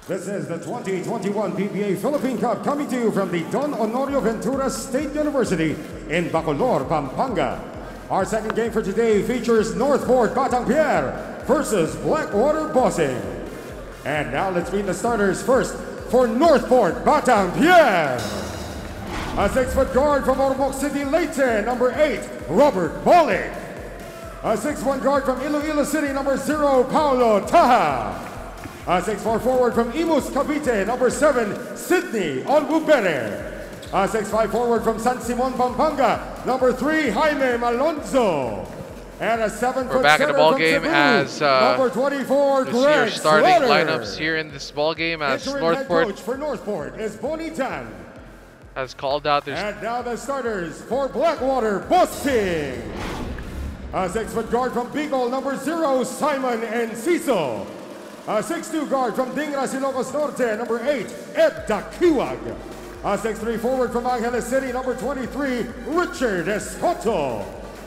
This is the 2021 PBA Philippine Cup coming to you from the Don Honorio Ventura State University in Bacolor, Pampanga. Our second game for today features Northport Batang Pier versus Blackwater Bossing. And now let's meet the starters first for Northport Batang Pier. A 6-foot guard from Ormoc City, Leyte, number 8, Robert Bolick. A 6'1" guard from Iloilo City, number 0, Paulo Taha. A 6'4" forward from Imus, Cavite, number 7, Sydney Olbubere. A 6'5" forward from San Simon, Pampanga, number 3, Jaime Malonzo. And a 7-foot We're back in the ball game Cebu, as number 24, this Greg year's starting Slaughter. lineups here in this ball game as Interim Northport head coach for Northport is Bonitan. has called out their And now the starters for Blackwater Bossing. A 6-foot guard from Bicol, number 0, Simon Enciso. A 6'2" guard from Dingas, Ilocos Norte, number 8, Ed Dakiwag. A 6'3" forward from Angeles City, number 23, Richard Escoto.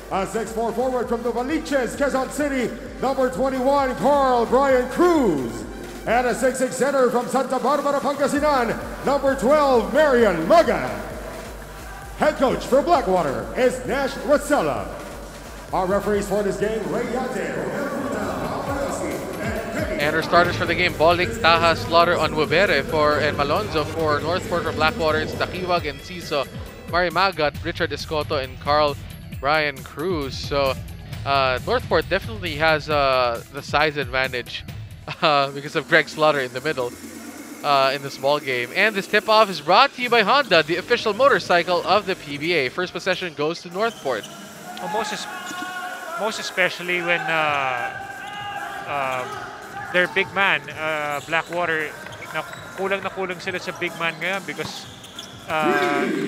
A 6'4" forward from Novaliches, Quezon City, number 21, Carl Brian Cruz. And a 6'6" center from Santa Barbara, Pangasinan, number 12, Marian Maga. Head coach for Blackwater is Nash Rosella. Our referees for this game, Ray Yate, and our starters for the game: Bolick, Taha, Slaughter, Onwabere and Malonzo. For Northport. For Blackwater, it's Dakiwag, Enciso, Mari Magat, Richard Escoto, and Carl Brian Cruz. So Northport definitely has the size advantage because of Greg Slaughter in the middle in this ball game. And this tip-off is brought to you by Honda, the official motorcycle of the PBA. First possession goes to Northport. Well, most especially when their big man, Blackwater, kulang na kulang sila sa big man ngayon because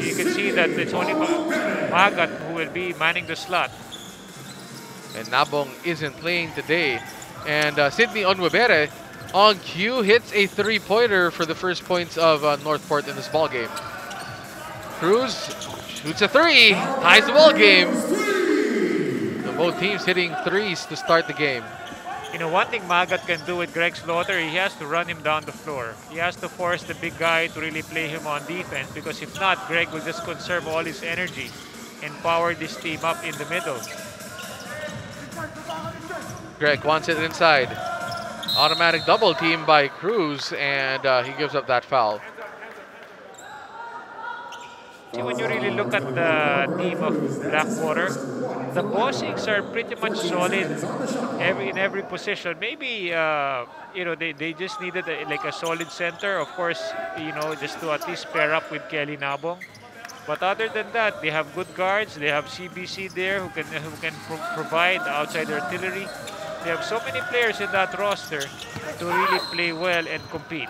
you can see that it's only Magat who will be manning the slot. And Nabong isn't playing today. And Sydney Onwabere on cue hits a 3-pointer for the first points of Northport in this ball game. Cruz shoots a 3, ties the ball game. So both teams hitting threes to start the game. You know, one thing Magat can do with Greg Slaughter, he has to run him down the floor. He has to force the big guy to really play him on defense because if not, Greg will just conserve all his energy and power this team up in the middle. Greg wants it inside. Automatic double team by Cruz, and he gives up that foul. See, when you really look at the team of Blackwater, the Bossings are pretty much solid in every position. Maybe you know, they just needed like a solid center, of course, you know, just to at least pair up with Kelly Nabong. But other than that, they have good guards. They have CBC there who can provide outside artillery. They have so many players in that roster to really play well and compete.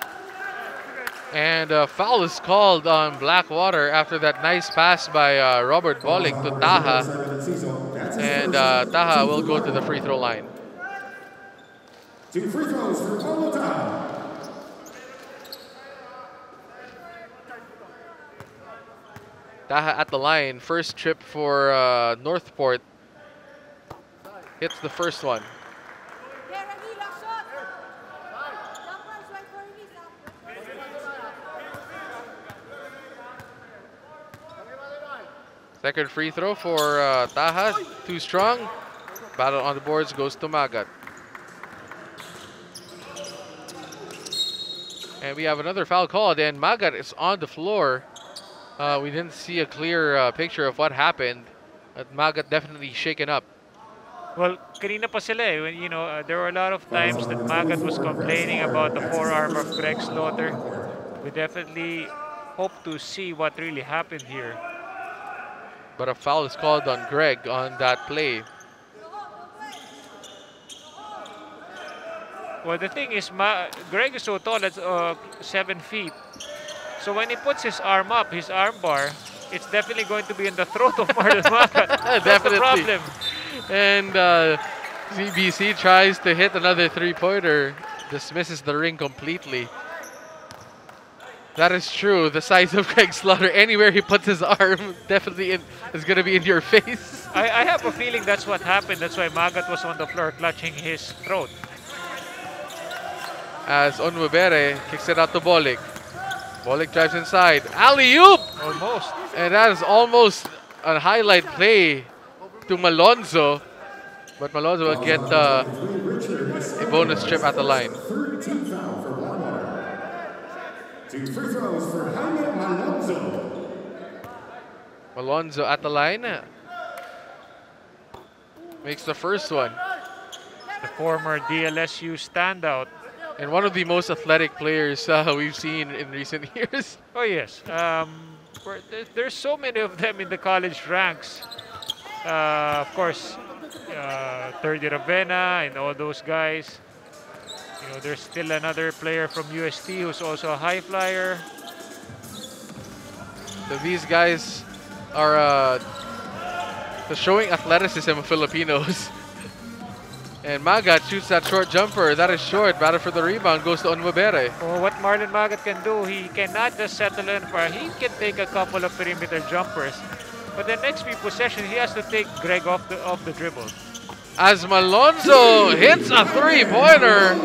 And a foul is called on Blackwater after that nice pass by Robert Bolick to Taha. And Taha will go to the free throw line. 2 free throws for Paulo Taha. Taha at the line. First trip for Northport. Hits the first one. Second free throw for Taha, too strong. Battle on the boards goes to Magat. And we have another foul called, and Magat is on the floor. We didn't see a clear picture of what happened, but Magat definitely shaken up. Well, kanina pa sila eh. When, you know, there were a lot of times that Magat was complaining about the forearm of Greg Slaughter. We definitely hope to see what really happened here. But a foul is called on Greg on that play. Well, the thing is, Greg is so tall, that's 7 feet. So when he puts his arm up, his arm bar, it's definitely going to be in the throat of Marlon Magat. That's the problem. And CBC tries to hit another 3-pointer, dismisses the ring completely. That is true. The size of Greg Slaughter, anywhere he puts his arm, definitely is going to be in your face. I have a feeling that's what happened. That's why Magat was on the floor clutching his throat. as Onwebere kicks it out to Bolik. Bolik drives inside. Alley-oop! Almost. And that is almost a highlight play to Malonzo. But Malonzo will get a bonus trip at the line. 13th foul for Blackwater. 2 free throws for Jaime Malonzo. Malonzo at the line. Makes the first one. The former DLSU standout. And one of the most athletic players we've seen in recent years. Oh yes. There's so many of them in the college ranks. Of course, Third Ravenna and all those guys. You know, there's still another player from UST who's also a high flyer. So these guys are showing athleticism of Filipinos. And Magat shoots that short jumper. That is short. Battle for the rebound goes to Onwebere. Oh, what Marlon Magat can do, he cannot just settle in for. He can take a couple of perimeter jumpers. But the next few possessions, he has to take Greg off the dribble. As Malonzo hits a three-pointer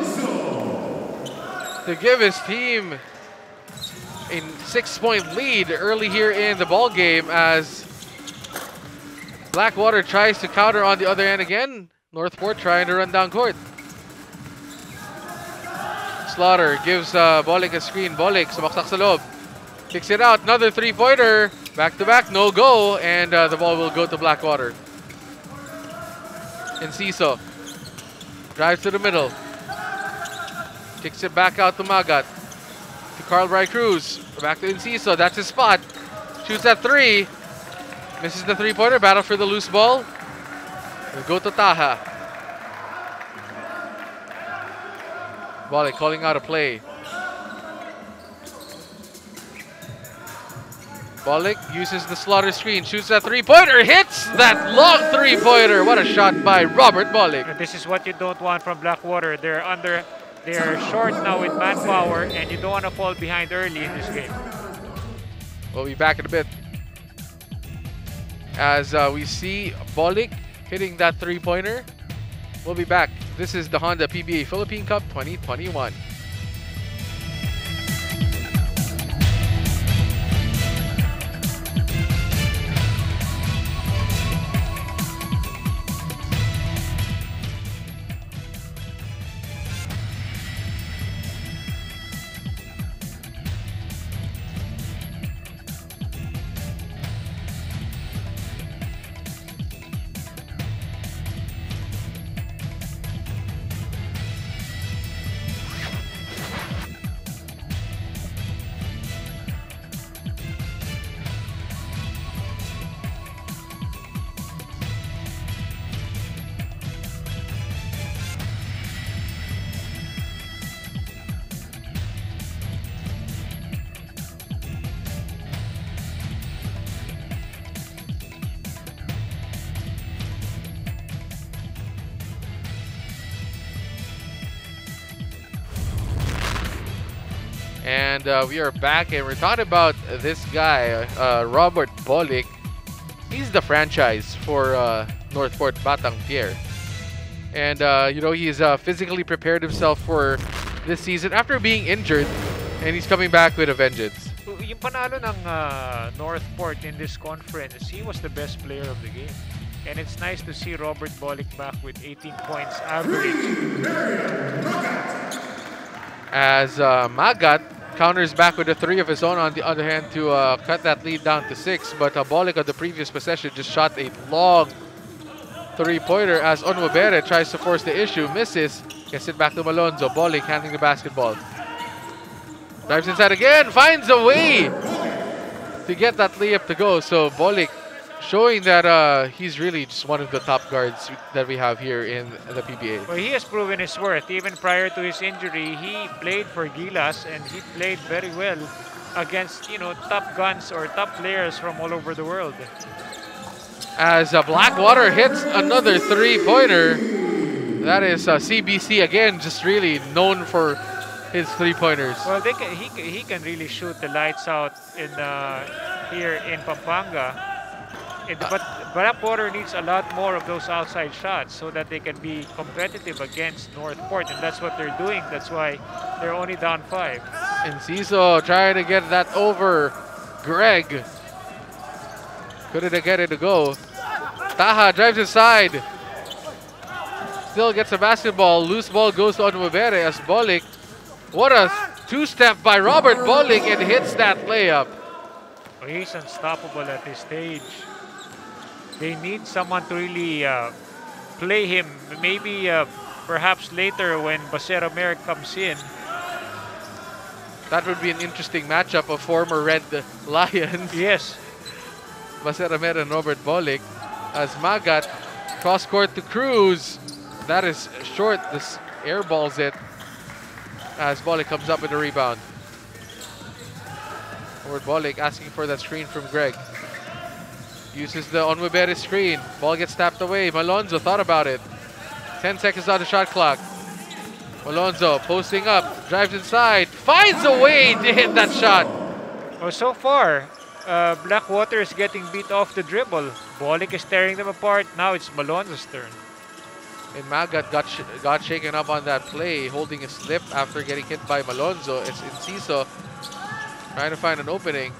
to give his team a 6-point lead early here in the ball game, as Blackwater tries to counter on the other end again. Northport trying to run down court. Slaughter gives Bolik a screen. Bolik sumaksak sa loob. Kicks it out. Another three-pointer. Back-to-back, no go. And the ball will go to Blackwater. Enciso drives to the middle. Kicks it back out to Magat. To Carl Bry Cruz. Back to Enciso. That's his spot. Shoots at three. Misses the three-pointer. Battle for the loose ball. We'll go to Taha. Bolik calling out a play. Bolik uses the Slaughter screen. Shoots that three-pointer. Hits that long three-pointer. What a shot by Robert Bolik. And this is what you don't want from Blackwater. They're short now with manpower, and you don't want to fall behind early in this game. We'll be back in a bit. As we see Bolik hitting that three-pointer. We'll be back. This is the Honda PBA Philippine Cup 2021. And we are back, and we're talking about this guy, Robert Bolik. He's the franchise for Northport Batang Pier. And, you know, he's physically prepared himself for this season after being injured, and he's coming back with a vengeance. Yung panalo ng Northport in this conference, he was the best player of the game. And it's nice to see Robert Bolik back with 18 points average. As Magat counters back with a three of his own on the other hand to cut that lead down to 6. But Bolik on the previous possession just shot a long three-pointer as Onwebere tries to force the issue, misses, gets it back to Malonzo. Bolik handling the basketball. Drives inside again, finds a way to get that layup to go. So Bolik showing that he's really just one of the top guards that we have here in the PBA. Well, he has proven his worth. Even prior to his injury, he played for Gilas, and he played very well against, you know, top guns or top players from all over the world. As Blackwater hits another three-pointer. That is CBC again, just really known for his three-pointers. Well, he can really shoot the lights out in here in Pampanga. But Blackwater needs a lot more of those outside shots so that they can be competitive against Northport, and that's what they're doing. That's why they're only down 5. Enciso trying to get that over Greg. Couldn't get it to go. Taha drives inside. Still gets a basketball. Loose ball goes to Onwebere as Bolik. What a two-step by Robert Bolik and hits that layup. Oh, he's unstoppable at this stage. They need someone to really play him. Maybe perhaps later when Basera Mer comes in. That would be an interesting matchup of former Red Lions. Yes. Basera Mer and Robert Bolik. As Magat cross court to Cruz. That is short. This airballs it as Bolik comes up with a rebound. Robert Bolik asking for that screen from Greg. Uses the Onwebere screen. Ball gets tapped away. Malonzo thought about it. 10 seconds on the shot clock. Malonzo posting up, drives inside, finds a way to hit that shot. Well, so far, Blackwater is getting beat off the dribble. Bolik is tearing them apart. Now it's Malonzo's turn. And Magat got shaken up on that play, holding a slip after getting hit by Malonzo. It's Enciso trying to find an opening.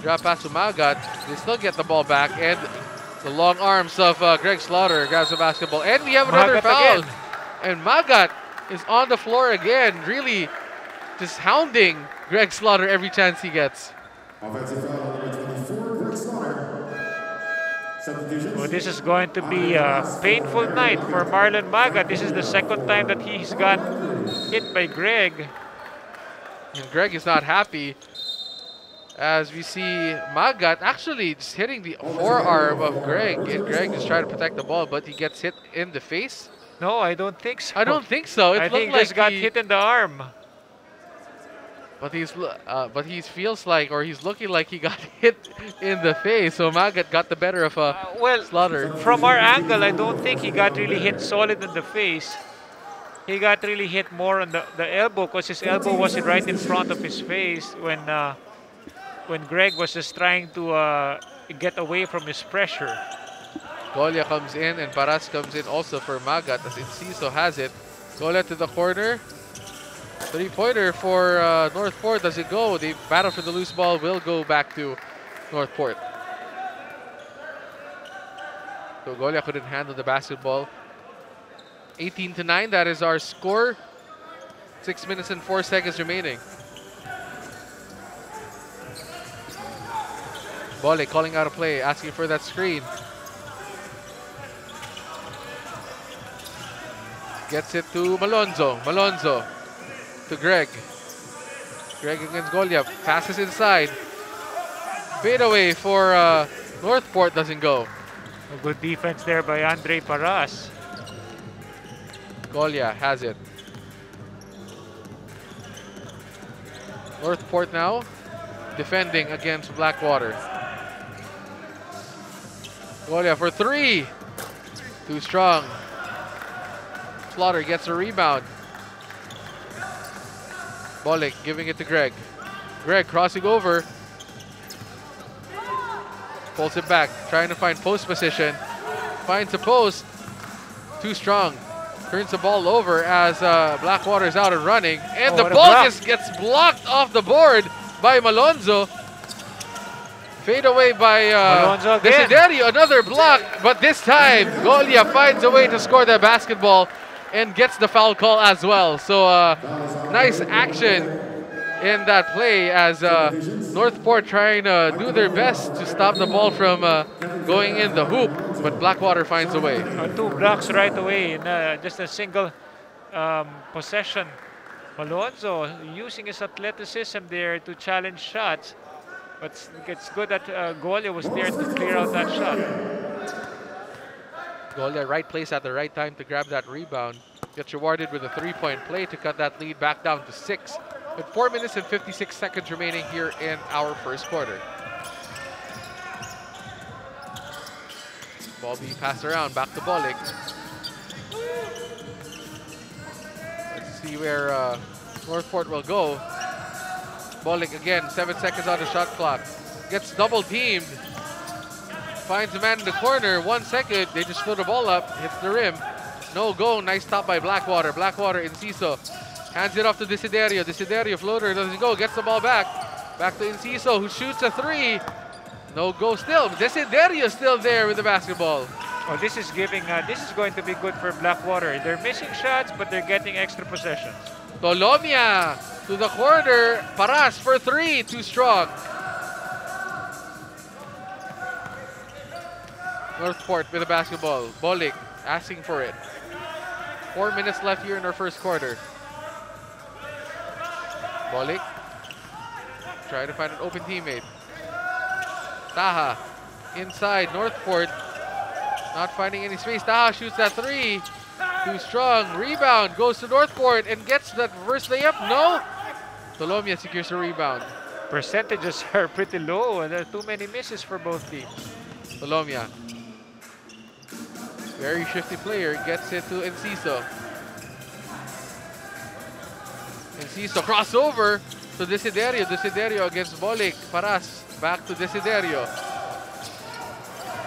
Drop pass to Magat. They still get the ball back, and the long arms of Greg Slaughter grabs the basketball. And we have another foul. Again. And Magat is on the floor again, really just hounding Greg Slaughter every chance he gets. Offensive foul on number 24, Greg Slaughter. Substitutions. Well, this is going to be a painful night for Marlon Magat. This is the second time that he's got hit by Greg. And Greg is not happy. As we see Magat actually just hitting the forearm of Greg. And Greg is trying to protect the ball, but he gets hit in the face. No, I don't think so. I don't think so. It I looked think he like just got hit in the arm. But he feels like, or he's looking like he got hit in the face. So Magat got the better of Slaughter. From our angle, I don't think he got really hit solid in the face. He got really hit more on the elbow, because his elbow was right in front of his face when Greg was just trying to get away from his pressure. Golia comes in and Paras comes in also for Magat as Enciso has it. Golia to the corner. Three-pointer for Northport. Does it go? The battle for the loose ball will go back to Northport. So Golia couldn't handle the basketball. 18-9, that is our score. 6 minutes and 4 seconds remaining. Bolik calling out a play, asking for that screen. Gets it to Malonzo. Malonzo to Greg. Greg against Golia. Passes inside. Fade away for Northport. Doesn't go. A good defense there by Andre Paras. Golia has it. Northport now defending against Blackwater. Golia for three. Too strong. Slaughter gets a rebound. Bolik giving it to Greg. Greg crossing over. Pulls it back, trying to find post position. Finds a post. Too strong. Turns the ball over as Blackwater is out and running. And the ball gets blocked off the board by Malonzo. Fade away by Desiderio. Another block, but this time Golia finds a way to score that basketball and gets the foul call as well. So nice action in that play as Northport trying to do their best to stop the ball from going in the hoop, but Blackwater finds a way. 2 blocks right away in just a single possession. Malonzo using his athleticism there to challenge shots, but it's good that Golia was there to clear out that shot. Golia right place at the right time to grab that rebound. Gets rewarded with a 3-point play to cut that lead back down to 6. With 4 minutes and 56 seconds remaining here in our first quarter. Ball being passed around, back to Bolik. Let's see where Northport will go. Bolik again, 7 seconds on the shot clock. Gets double teamed. finds a man in the corner. 1 second. They just throw the ball up. Hits the rim. No go. Nice stop by Blackwater. Blackwater, Enciso. Hands it off to Desiderio. Desiderio, floater, doesn't go. Gets the ball back. Back to Enciso, who shoots a 3. No go still. Desiderio still there with the basketball. Oh, this is going to be good for Blackwater. They're missing shots, but they're getting extra possessions. Tolomia to the corner. Paras for 3. Too strong. Northport with the basketball. Bolik asking for it. 4 minutes left here in our first quarter. Bolik trying to find an open teammate. Taha inside. Northport not finding any space. Taha shoots that 3. Too strong. Rebound goes to Northport and gets that first layup. No. Tolomia secures a rebound. Percentages are pretty low, and there are too many misses for both teams. Tolomia. Very shifty player. Gets it to Enciso. Enciso crossover to Desiderio. Desiderio against Bolik. Paras. Back to Desiderio.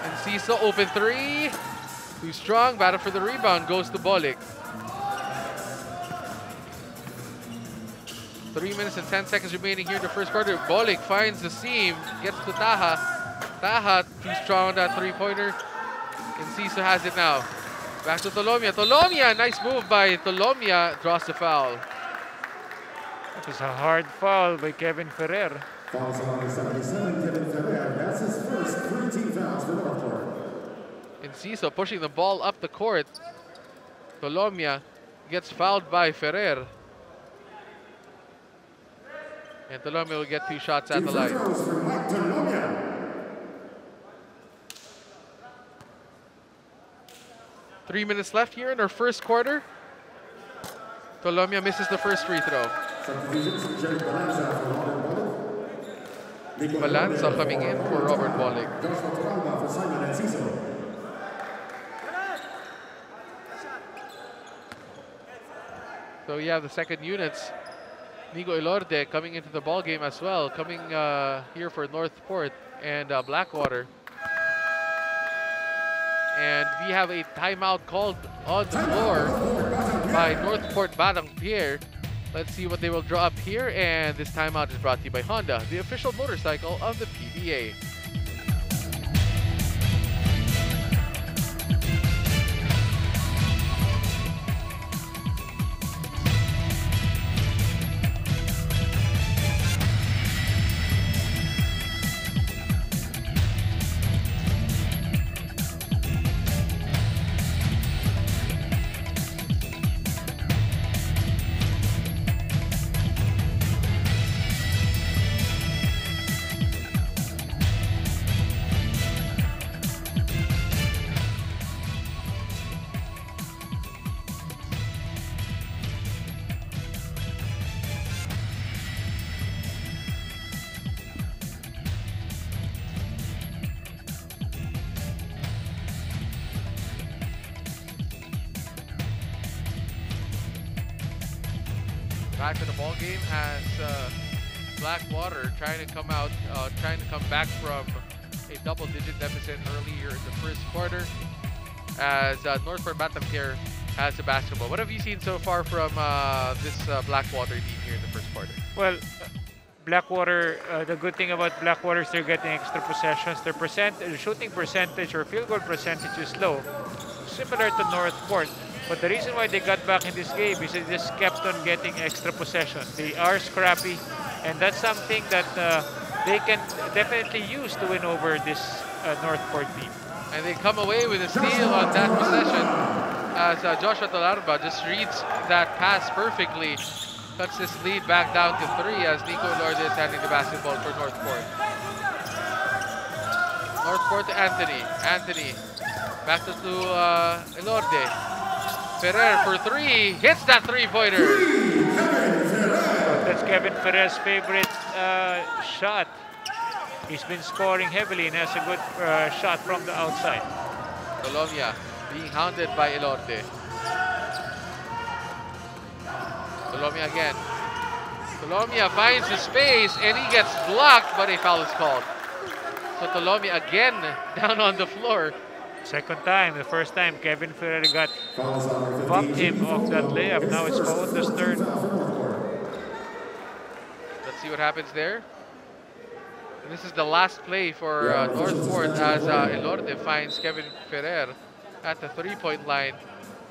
Enciso open 3. Too strong. Battle for the rebound. Goes to Bolik. 3 minutes and 10 seconds remaining here in the first quarter. Bolik finds the seam. Gets to Taha. Taha too strong on that 3-pointer. Enciso has it now. Back to Tolomia. Tolomia, nice move by Tolomia. Draws the foul. It was a hard foul by Kevin Ferrer. Fouls on number 77, Kevin Ferrer. That's his first 3 team fouls for Northport. Enciso pushing the ball up the court. Tolomia gets fouled by Ferrer. And Tolomia will get 2 shots at the line. For Mike Tolomia. 3 minutes left here in our first quarter. Tolomia misses the first free throw. Balanza coming in for Robert Bolik. So you have the second units. Nigo Elorde coming into the ball game as well. Coming here for Northport and Blackwater. And we have a timeout called on the floor by Northport Batang Pier. Let's see what they will draw up here. And this timeout is brought to you by Honda, the official motorcycle of the PBA. Back to the ball game as Blackwater trying to come back from a double-digit deficit earlier in the first quarter. As Northport Batang Pier has the basketball. What have you seen so far from this Blackwater team here in the first quarter? Well, Blackwater, the good thing about Blackwater is they're getting extra possessions. Their shooting percentage or field goal percentage is low, similar to Northport. But the reason why they got back in this game is they just kept on getting extra possession. They are scrappy, and that's something that they can definitely use to win over this Northport team. And they come away with a steal on that possession as Joshua Talarba just reads that pass perfectly. Cuts this lead back down to 3 as Nico Elorde is handing the basketball for Northport. Northport to Anthony. Anthony back to Elorde. Ferrer for 3, hits that 3-pointer. That's Kevin Ferrer's favorite shot. He's been scoring heavily and has a good shot from the outside. Tolomia being hounded by Elorde. Tolomia again. Tolomia finds the space and he gets blocked, but a foul is called. So Tolomi again down on the floor. Second time. The first time, Kevin Ferrer got bumped him off that layup. Now it's Paundo's turn. Let's see what happens there. And this is the last play for Northport as Elorde finds Kevin Ferrer at the three-point line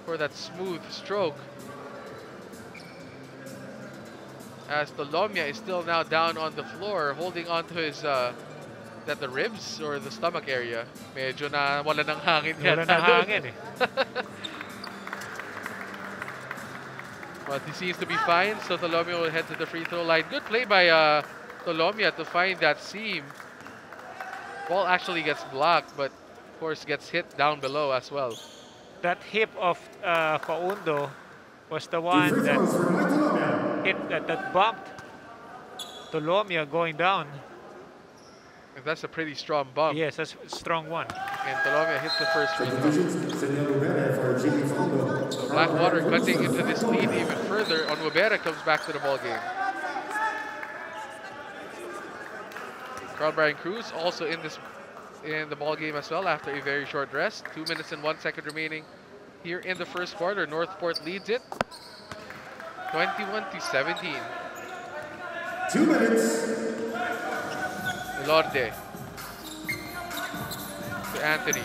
for that smooth stroke. As Tolomia is still now down on the floor, holding on to his, that the ribs or the stomach area. Medyo na wala ng hangin. Wala ng hangin eh. But he seems to be fine, so Tolomia will head to the free throw line. Good play by Tolomia to find that seam. Ball actually gets blocked, but of course gets hit down below as well. That hip of Paundo was the one that hit, that bumped Tolomia going down. And that's a pretty strong bump. Yes, that's a strong one. And Tolomia hits the first free throw. So Blackwater cutting into this lead even further. Onwabera comes back to the ball game. Carl Brian Cruz also in the ball game as well after a very short rest. 2 minutes and 1 second remaining here in the first quarter. Northport leads it 21-17. 2 minutes. Elorde to Anthony,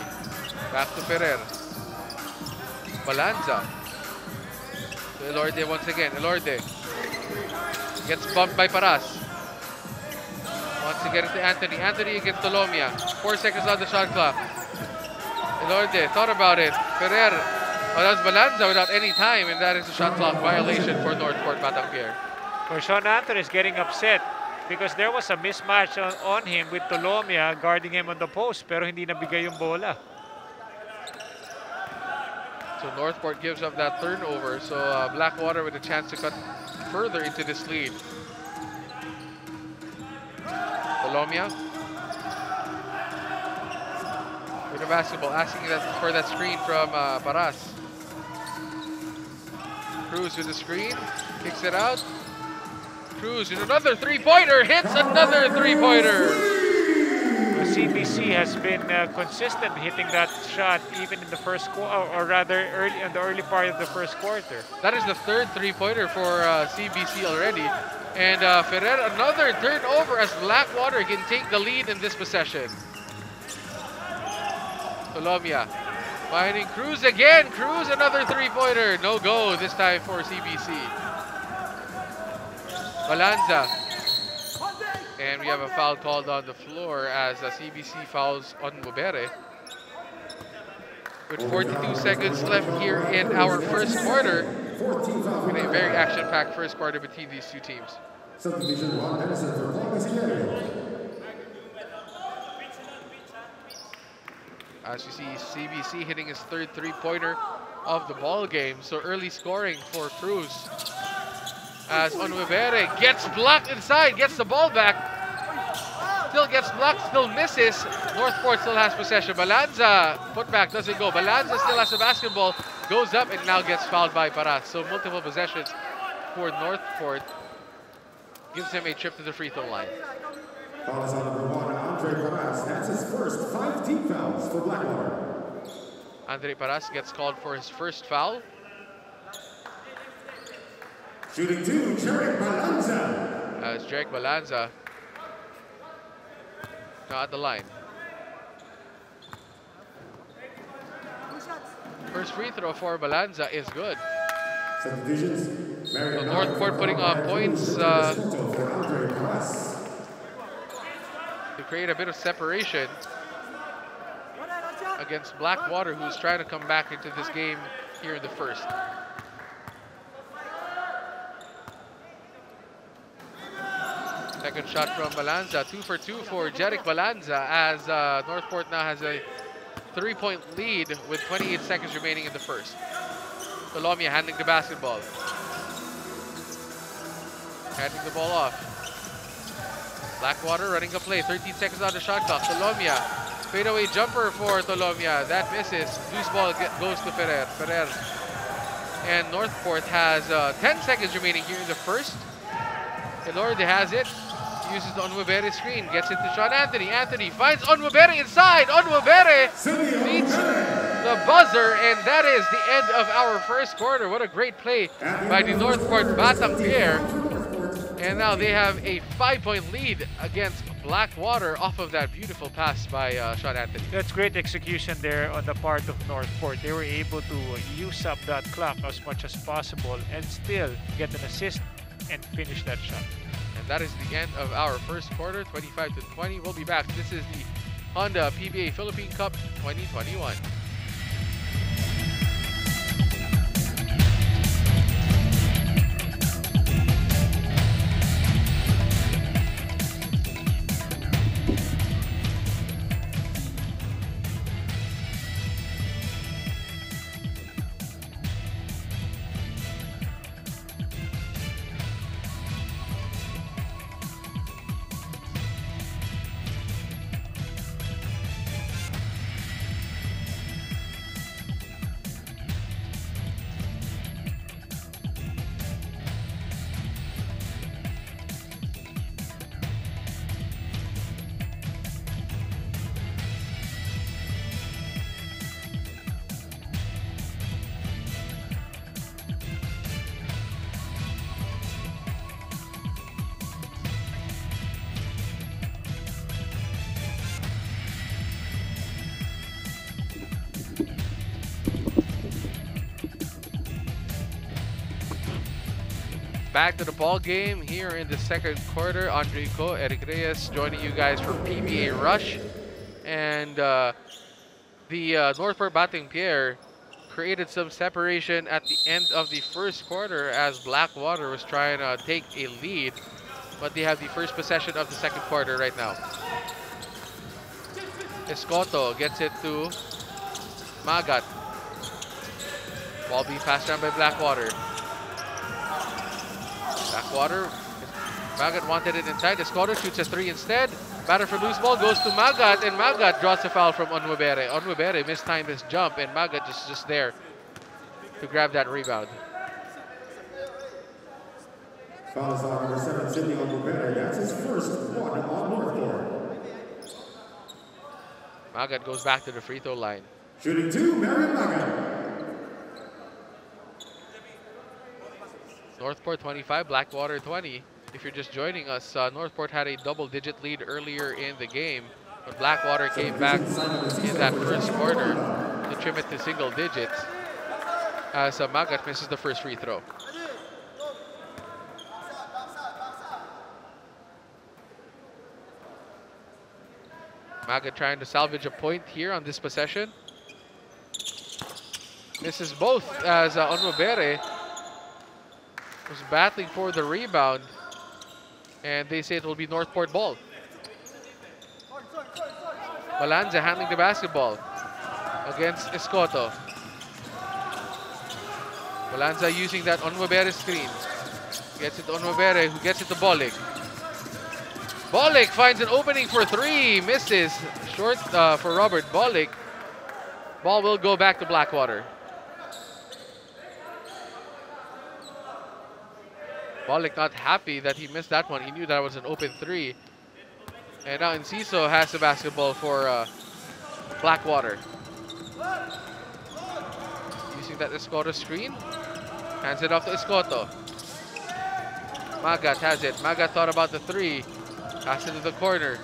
back to Ferrer. Balanza to Elorde once again. Elorde gets bumped by Paras. Once again to Anthony. Anthony against Tolomia. 4 seconds on the shot clock. Elorde thought about it. Ferrer. Oh, that was Balanza without any time, and that is a shot clock violation for Northport Batang Pier. Well, Sean Anthony is getting upset because there was a mismatch on him with Tolomia guarding him on the post, pero hindi nabigay yung bola. So Northport gives up that turnover. So Blackwater with a chance to cut further into this lead. Tolomia with the basketball, asking for that screen from Paras. Cruz with the screen, kicks it out. Cruz with another three-pointer, hits another three-pointer. CBC has been consistent hitting that shot even in the first quarter, or rather early in the early part of the first quarter. That is the third three-pointer for CBC already. And Ferrer, another turnover as Blackwater can take the lead in this possession. Tolomia finding Cruz again. Cruz, another three-pointer. No go this time for CBC. Balanza. And we have a foul called on the floor as CBC fouls on Onwabera. With 42 seconds left here in our first quarter. In a very action-packed first quarter between these two teams. Subdivision 1, Edison for As you see, CBC hitting his third three-pointer of the ball game. So early scoring for Cruz. As Onwabera gets blocked inside, gets the ball back. Still gets blocked, still misses. Northport still has possession. Balanza, putback doesn't go. Balanza still has the basketball, goes up and now gets fouled by Paras. So multiple possessions for Northport. Gives him a trip to the free throw line. Fouls on number 1, Andre Paras. That's his first 5 team fouls for Blackwater. Andre Paras gets called for his first foul. Shooting 2, Jarek Balanza. As Jarek Balanza now at the line. First free throw for Balanza is good. Subdivisions. So Northport putting on points to create a bit of separation against Blackwater, who's trying to come back into this game here in the first. Second shot from Balanza, 2 for 2 for Jarek Balanza as Northport now has a 3-point lead with 28 seconds remaining in the first. Tolomia handling the basketball. Handing the ball off. Blackwater running a play, 13 seconds on the shot clock. Tolomia, fadeaway jumper for Tolomia. That misses. Loose ball goes to Ferrer. And Northport has 10 seconds remaining here in the first. Elorde has it. Uses the Onwebere screen, gets it to Sean Anthony. Anthony finds Onwebere inside. Onwebere beats the buzzer, and that is the end of our first quarter. What a great play by the Northport Batang Pier. And now they have a 5-point lead against Blackwater off of that beautiful pass by Sean Anthony. That's great execution there on the part of Northport. They were able to use up that clock as much as possible and still get an assist and finish that shot. And that is the end of our first quarter, 25-20. We'll be back. This is the Honda PBA Philippine Cup 2021. Back to the ball game here in the second quarter. Andre Co, Eric Reyes joining you guys for PBA Rush. And the Northport Batang Pier created some separation at the end of the first quarter as Blackwater was trying to take a lead. But they have the first possession of the second quarter right now. Escoto gets it to Magat. Ball being passed around by Blackwater. Blackwater, Magat wanted it inside. Escoto shoots a 3 instead. Batter for loose ball goes to Magat, and Magat draws a foul from Onwebere. Onwebere mistimed his jump, and Magat just there to grab that rebound. Foul is on number 7, Sidney Onwebere. That's his first one on Northport. Magat goes back to the free throw line. Shooting 2, Marion Magat. Northport 25, Blackwater 20. If you're just joining us, Northport had a double-digit lead earlier in the game, but Blackwater came back in that first quarter to trim it to single digits as Magat misses the first free throw. Magat trying to salvage a point here on this possession. Misses both as Onwebere was battling for the rebound, and they say it will be Northport ball. Balanza handling the basketball against Escoto. Balanza using that Onwebere screen. Gets it to Onwebere, who gets it to Bolik. Bolik finds an opening for 3, misses. Short for Robert Bolik. Ball will go back to Blackwater. Bolik not happy that he missed that one. He knew that was an open 3. And now Enciso has the basketball for Blackwater. Using that Escoto screen. Hands it off to Escoto. Magat has it. Magat thought about the 3. Pass it to the corner.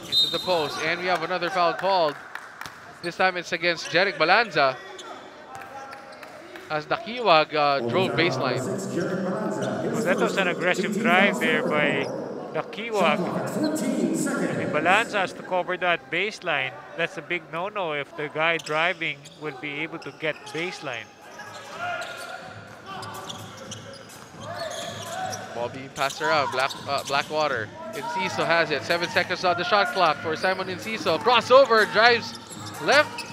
Into the post. And we have another foul called. This time it's against Jeric Balanza, as Dakiwag drove baseline. Well, that was an aggressive drive there by Dakiwag. I mean, Balanza has to cover that baseline. That's a big no-no if the guy driving will be able to get baseline. Ball being passed around. Blackwater. Enciso has it. 7 seconds on the shot clock for Simon Enciso. Crossover, drives left.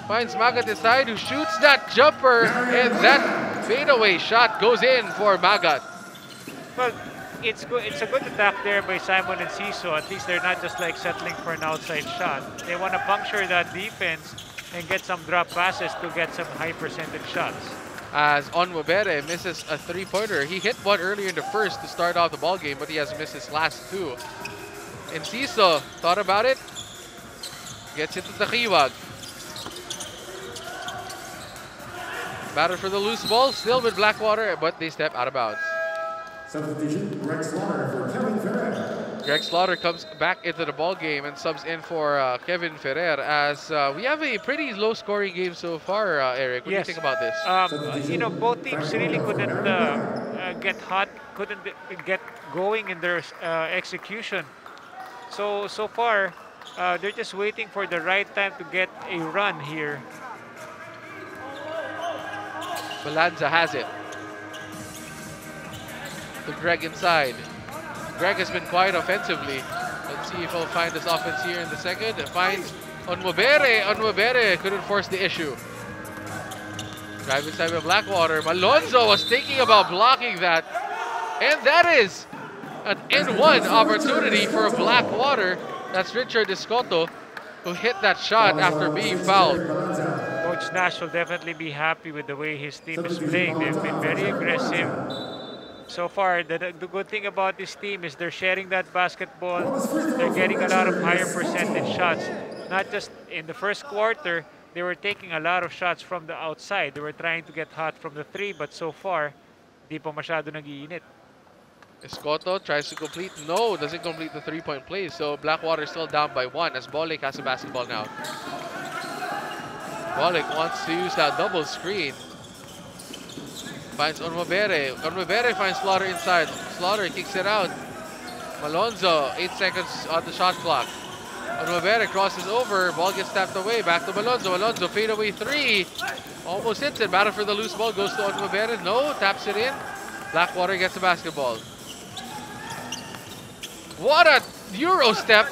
Finds Magat inside, who shoots that jumper, and that fadeaway shot goes in for Magat. Well, it's a good attack there by Simon and Ciso. At least they're not just like settling for an outside shot. They want to puncture that defense and get some drop passes to get some high percentage shots. as Onwabere misses a three-pointer. He hit one earlier in the first to start off the ball game, but he has missed his last two. Enciso thought about it, gets it to Takiwag. Batter for the loose ball, still with Blackwater, but they step out of bounds. Substitution, Greg Slaughter for Kevin Ferrer. Greg Slaughter comes back into the ball game and subs in for Kevin Ferrer as we have a pretty low-scoring game so far, Eric. What do you think about this? You know, both teams really couldn't get hot, couldn't get going in their execution. So far, they're just waiting for the right time to get a run here. Balanza has it. To Greg inside. Greg has been quiet offensively. Let's see if he'll find this offense here in the second. Finds Onwabere. Onwabere couldn't force the issue. Drive inside with Blackwater. Malonzo was thinking about blocking that. And that is an N1 opportunity for Blackwater. That's Richard Escoto, who hit that shot after being fouled. Coach Nash will definitely be happy with the way his team is playing. They've been very aggressive. So far, the good thing about this team is they're sharing that basketball. They're getting a lot of higher percentage shots. Not just in the first quarter, they were taking a lot of shots from the outside. They were trying to get hot from the three, but so far, di pa masyado nag-iinit. Escoto tries to complete. No, doesn't complete the three-point play. So Blackwater still down by one as Bolek has a basketball now. Bolek wants to use that double screen. Finds Onwabere. Onwabere finds Slaughter inside. Slaughter kicks it out. Malonzo, 8 seconds on the shot clock. Onwabere crosses over. Ball gets tapped away. Back to Malonzo. Malonzo fadeaway three. Almost hits it. Battle for the loose ball. Goes to Onwabere. No. Taps it in. Blackwater gets a basketball. What a Euro step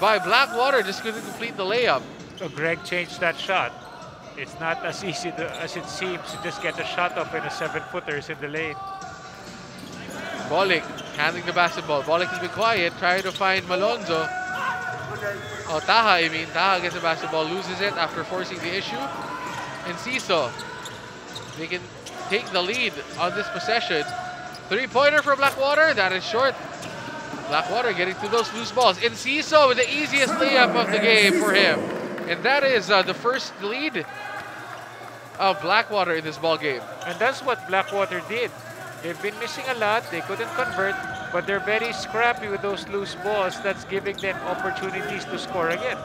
by Blackwater. Just couldn't complete the layup. So Greg changed that shot. It's not as easy as it seems to just get a shot up in a 7-footers in the lane. Bolek handling the basketball. Bolek has been quiet, trying to find Malonzo. Oh, Taha, I mean. Taha gets the basketball, loses it after forcing the issue. Enciso, they can take the lead on this possession. Three-pointer for Blackwater. That is short. Blackwater getting to those loose balls. Enciso with the easiest layup of the game for him. And that is the first lead of Blackwater in this ball game. And that's what Blackwater did. They've been missing a lot. They couldn't convert, but they're very scrappy with those loose balls. That's giving them opportunities to score again.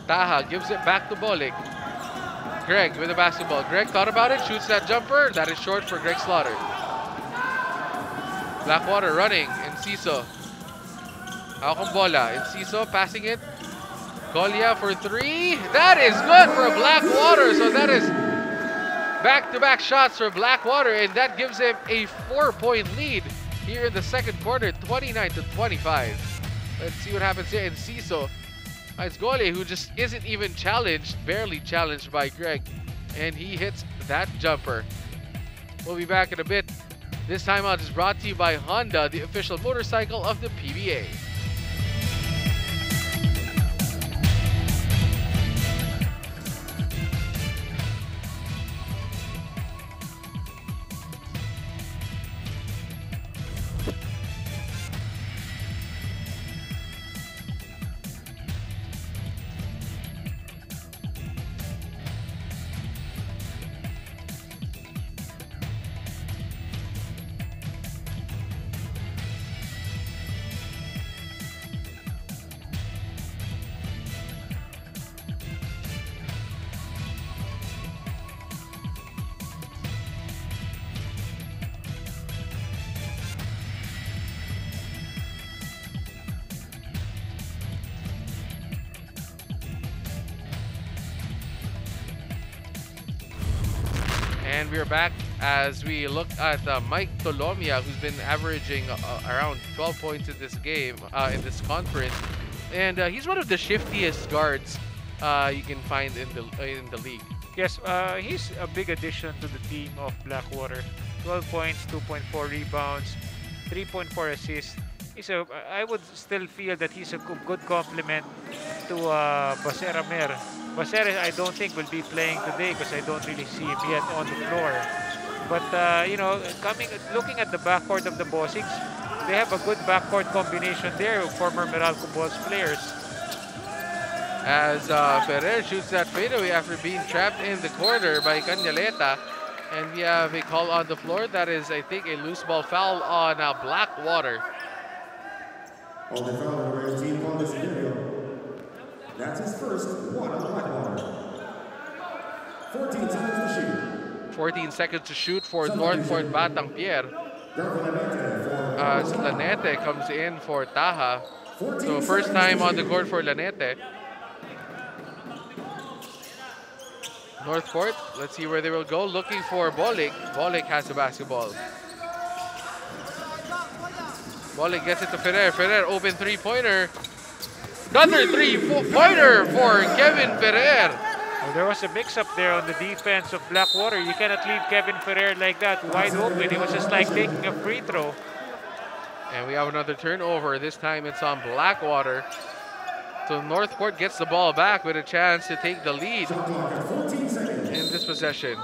Taha gives it back to Bolek. Greg with the basketball. Greg thought about it, shoots that jumper. That is short for Greg Slaughter. Blackwater running. Enciso. Bola. Enciso passing it. Golia for three. That is good for Blackwater. So that is back-to-back shots for Blackwater, and that gives him a 4-point lead here in the second quarter, 29-25. Let's see what happens here. Enciso. It's Golia, who just isn't even challenged, barely challenged by Greg, and he hits that jumper. We'll be back in a bit. This timeout is brought to you by Honda, the official motorcycle of the PBA. And we're back as we look at Mike Tolomia, who's been averaging around 12 points in this game, in this conference. And he's one of the shiftiest guards you can find in the league. Yes, he's a big addition to the team of Blackwater. 12 points, 2.4 rebounds, 3.4 assists. I would still feel that he's a good complement to Basera Mer. Baceres, I don't think will be playing today because I don't really see him yet on the floor. But you know, looking at the backcourt of the Bossings, they have a good backcourt combination there with former Meralco Bulls players. As Ferrer shoots that fadeaway after being trapped in the corner by Canaleta. And we have a call on the floor. That is, I think, a loose ball foul on Blackwater. On the foul number 18 on this video. That's his first one on Blackwater. 14 seconds to shoot. 14 seconds to shoot for Northport Batang Pier. As Lanete comes in for Taha. So first time on the court for Lanete. Northport, let's see where they will go. Looking for Bolik. Bolik has the basketball. Bolik gets it to Ferrer. Ferrer, open three-pointer. Another three-pointer for Kevin Ferrer. Well, there was a mix-up there on the defense of Blackwater. You cannot leave Kevin Ferrer like that, wide open. It was just like taking a free throw. And we have another turnover. This time it's on Blackwater. So Northport gets the ball back with a chance to take the lead in this possession.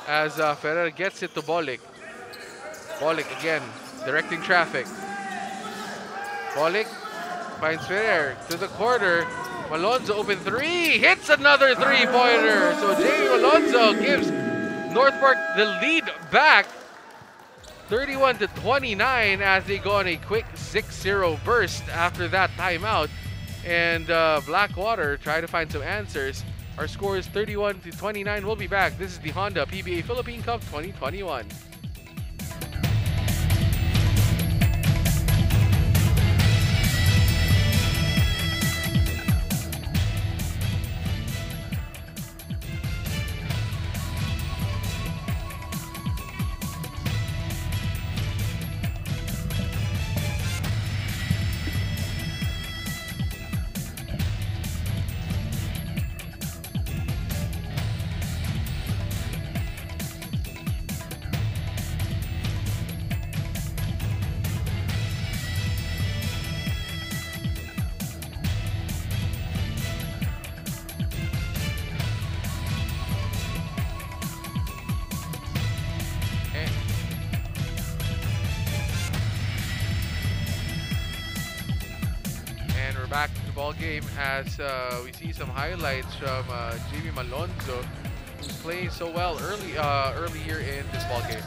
As Ferrer gets it to Bolik. Bolik again, directing traffic. Bolik finds Ferrer to the corner. Malonzo open three, hits another three-pointer. So Jamie Malonzo gives Northport the lead back. 31-29 as they go on a quick 6-0 burst after that timeout. And Blackwater try to find some answers. Our score is 31-29. We'll be back. This is the Honda PBA Philippine Cup 2021. Back to the ball game as we see some highlights from Jimmy Malonzo, who's playing so well earlier in this ball game.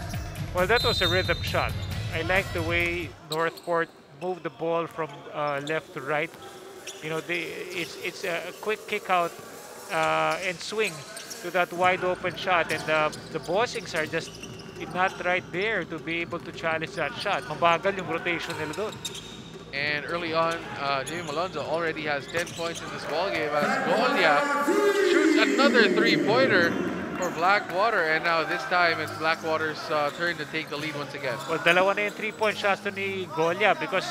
Well, that was a rhythm shot. I like the way Northport moved the ball from left to right. You know, it's a quick kick out and swing to that wide open shot, and the Bossings are just not right there to be able to challenge that shot. Mabagal yung rotation nila doon. And early on, Jamie Malonzo already has 10 points in this ballgame as Golia shoots another three-pointer for Blackwater. And now this time it's Blackwater's turn to take the lead once again. Well, dalawa na yung three-point shots to ni Golia because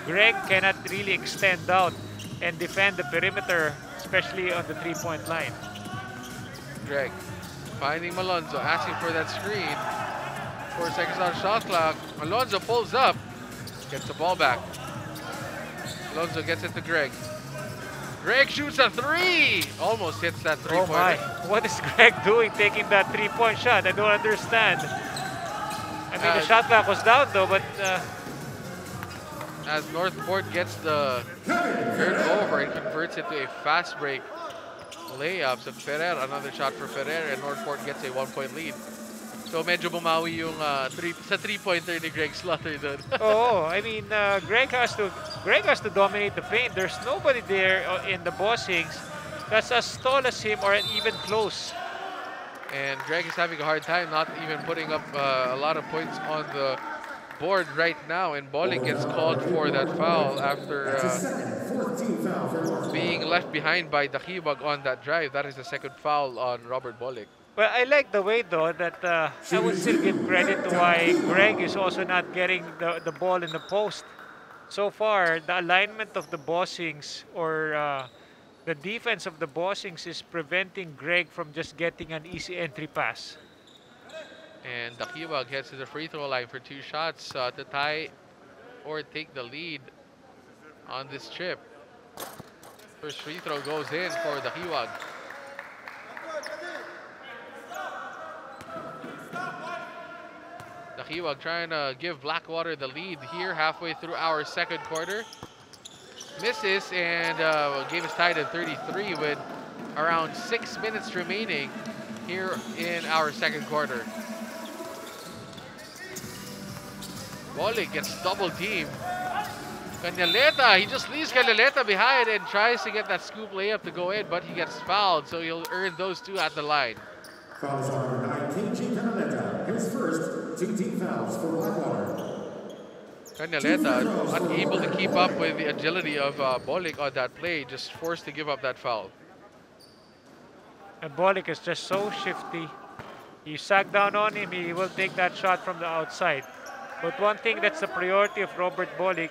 Greg cannot really extend out and defend the perimeter, especially on the three-point line. Greg finding Malonzo, asking for that screen. 4 seconds on shot clock. Malonzo pulls up, gets the ball back. Alonso gets it to Greg. Greg shoots a three! Almost hits that three-pointer. Oh my, what is Greg doing taking that three-point shot? I don't understand. I mean, the shot clock was down though, but... As Northport gets the turnover and converts it to a fast break layup. So Ferrer, another shot for Ferrer, and Northport gets a 1-point lead. So medyo bumawi yung sa three-pointer ni Greg Slaughter doon. Oh, I mean, Greg has to dominate the paint. There's nobody there in the Bossings that's as tall as him or even close. And Greg is having a hard time not even putting up a lot of points on the board right now. And Bolik gets called for that foul after being left behind by Dakibag on that drive. That is the second foul on Robert Bolik. Well, I like the way, though, that I would still give credit to why Greg is also not getting the ball in the post. So far, the alignment of the Bossings or the defense of the Bossings is preventing Greg from just getting an easy entry pass. And Dakibag heads to the free throw line for 2 shots to tie or take the lead. on this trip. First free throw goes in for the Hiwag. The Hiwag trying to give Blackwater the lead here halfway through our second quarter. Misses, and game is tied at 33 with around 6 minutes remaining here in our second quarter. Bolig gets double teamed. Canaleta, he just leaves Canaleta behind and tries to get that scoop layup to go in, but he gets fouled, so he'll earn those two at the line. Fouls on number 19, Canaleta. His first 2 team fouls for Blackwater. Canaleta unable to keep up with the agility of Bolig on that play, just forced to give up that foul. And Bolig is just so shifty. You sag down on him, he will take that shot from the outside. But one thing that's the priority of Robert Bolig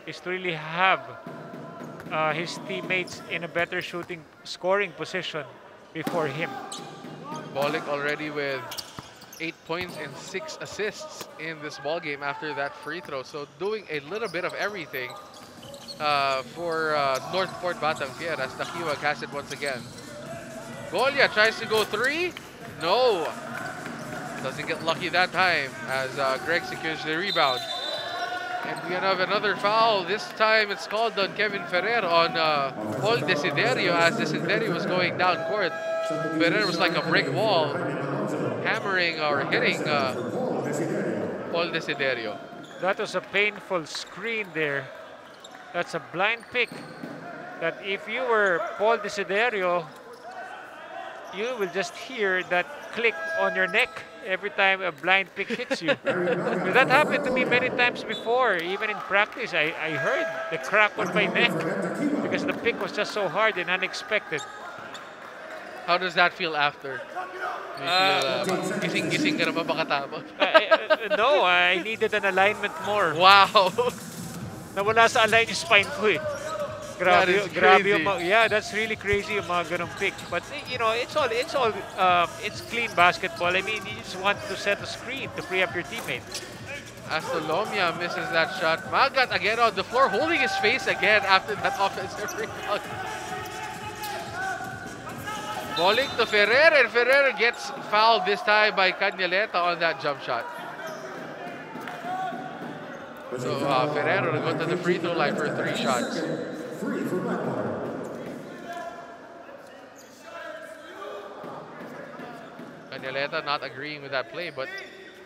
is to really have his teammates in a better scoring position before him. Bolig already with 8 points and 6 assists in this ball game after that free throw. So doing a little bit of everything for Northport Batang Pier as the Hiwag has it once again. Golia tries to go 3. No. Doesn't get lucky that time as Greg secures the rebound. And we have another foul. This time it's called on Kevin Ferrer on Paul Desiderio as Desiderio was going down court. Ferrer was like a brick wall, hammering or hitting Paul Desiderio. That was a painful screen there. That's a blind pick. That if you were Paul Desiderio, you will just hear that click on your neck every time a blind pick hits you. But that happened to me many times before. Even in practice, I heard the crack on my neck because the pick was just so hard and unexpected. How does that feel after? You feel gising-gising ka na ba makatapos? No, I needed an alignment more. Wow! Nawala sa align yung spine ko eh. That is crazy. Yeah, that's really crazy yung mga ganong pick. But you know, it's clean basketball. I mean, you just want to set a screen to free up your teammate. Astolomia misses that shot. Magat again on the floor, holding his face again after that offensive rebound. Bolig to Ferrer, and Ferrer gets fouled this time by Canaleta on that jump shot. So Ferrer will go to the free throw line for 3 shots. Free for Blackwater. Canaleta not agreeing with that play, but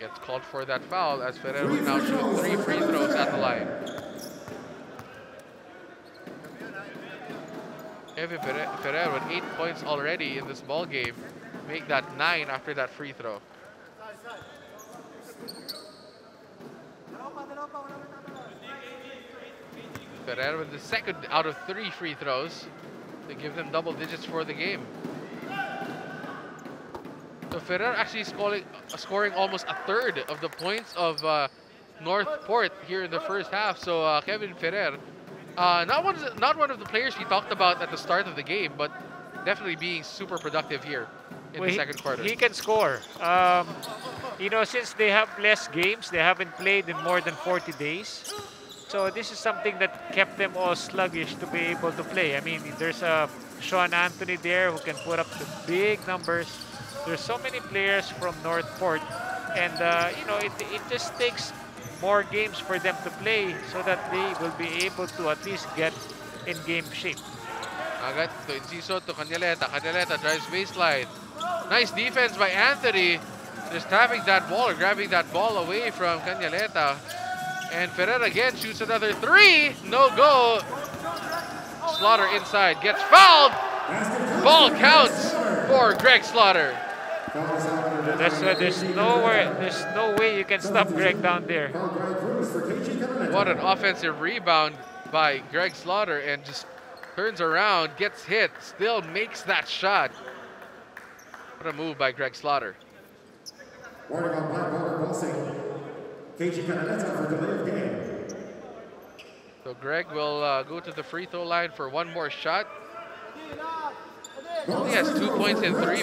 gets called for that foul as Ferrer will now shoot 3 free throws at the line. Kevin Ferrer with 8 points already in this ball game. Make that 9 after that free throw. Ferrer with the second out of 3 free throws to give them double digits for the game. So Ferrer actually scoring almost a third of the points of Northport here in the first half. So Kevin Ferrer, not one of the players we talked about at the start of the game, but definitely being super productive here in the second quarter. He can score. You know, since they have less games, they haven't played in more than 40 days. So this is something that kept them all sluggish to be able to play. I mean, there's Sean Anthony there who can put up the big numbers. There's so many players from Northport, and you know, it just takes more games for them to play so that they will be able to at least get in game shape. Agad to Inciso to Canaleta. Canaleta drives baseline. Nice defense by Anthony. Just tapping that ball or grabbing that ball away from Canaleta. And Ferrer again shoots another 3. No go. Slaughter inside. Gets fouled. Ball counts for Greg Slaughter. There's no way you can stop Greg down there. What an offensive rebound by Greg Slaughter, and just turns around, gets hit, still makes that shot. What a move by Greg Slaughter. Warning on Blackwater bossing. KG Canaleta for delay of game. So Greg will go to the free throw line for one more shot. He only has 2 points and 3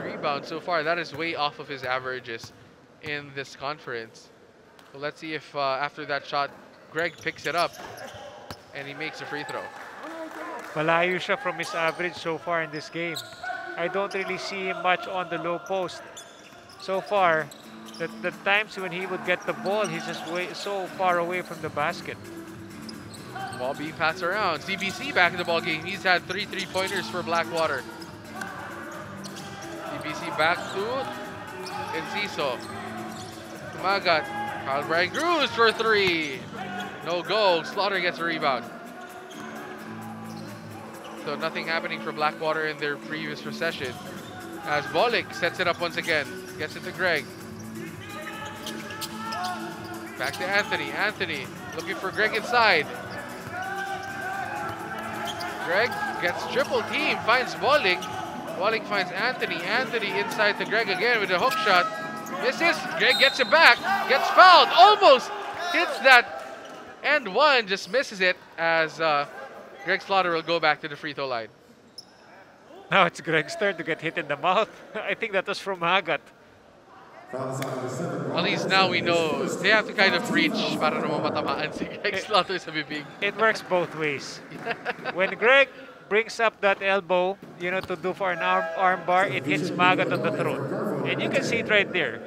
rebounds so far. That is way off of his averages in this conference. So let's see if after that shot, Greg picks it up. And he makes a free throw. Malayo siya from his average so far in this game. I don't really see him much on the low post so far. The times when he would get the ball, he's just so far away from the basket. Ball being passed around. CBC back in the ball game. He's had 3 3-pointers for Blackwater. CBC back to Enciso. Magat. Carl Brian Cruz for 3. No go. Slaughter gets a rebound. So nothing happening for Blackwater in their previous possession. As Bolik sets it up once again. Gets it to Greg. Back to Anthony. Anthony looking for Greg inside. Greg gets triple team. Finds Bolik. Bolik finds Anthony. Anthony inside to Greg again with a hook shot. Misses. Greg gets it back. Gets fouled. Almost hits that. And one just misses it as Greg Slaughter will go back to the free throw line. Now it's Greg's turn to get hit in the mouth. I think that was from Magat. At least now we know they have to kind of reach para naman matamaan si Greg Slaughter sa bibig. It works both ways. When Greg brings up that elbow, you know, to do for an arm bar, it hits Magat on the throat. And you can see it right there.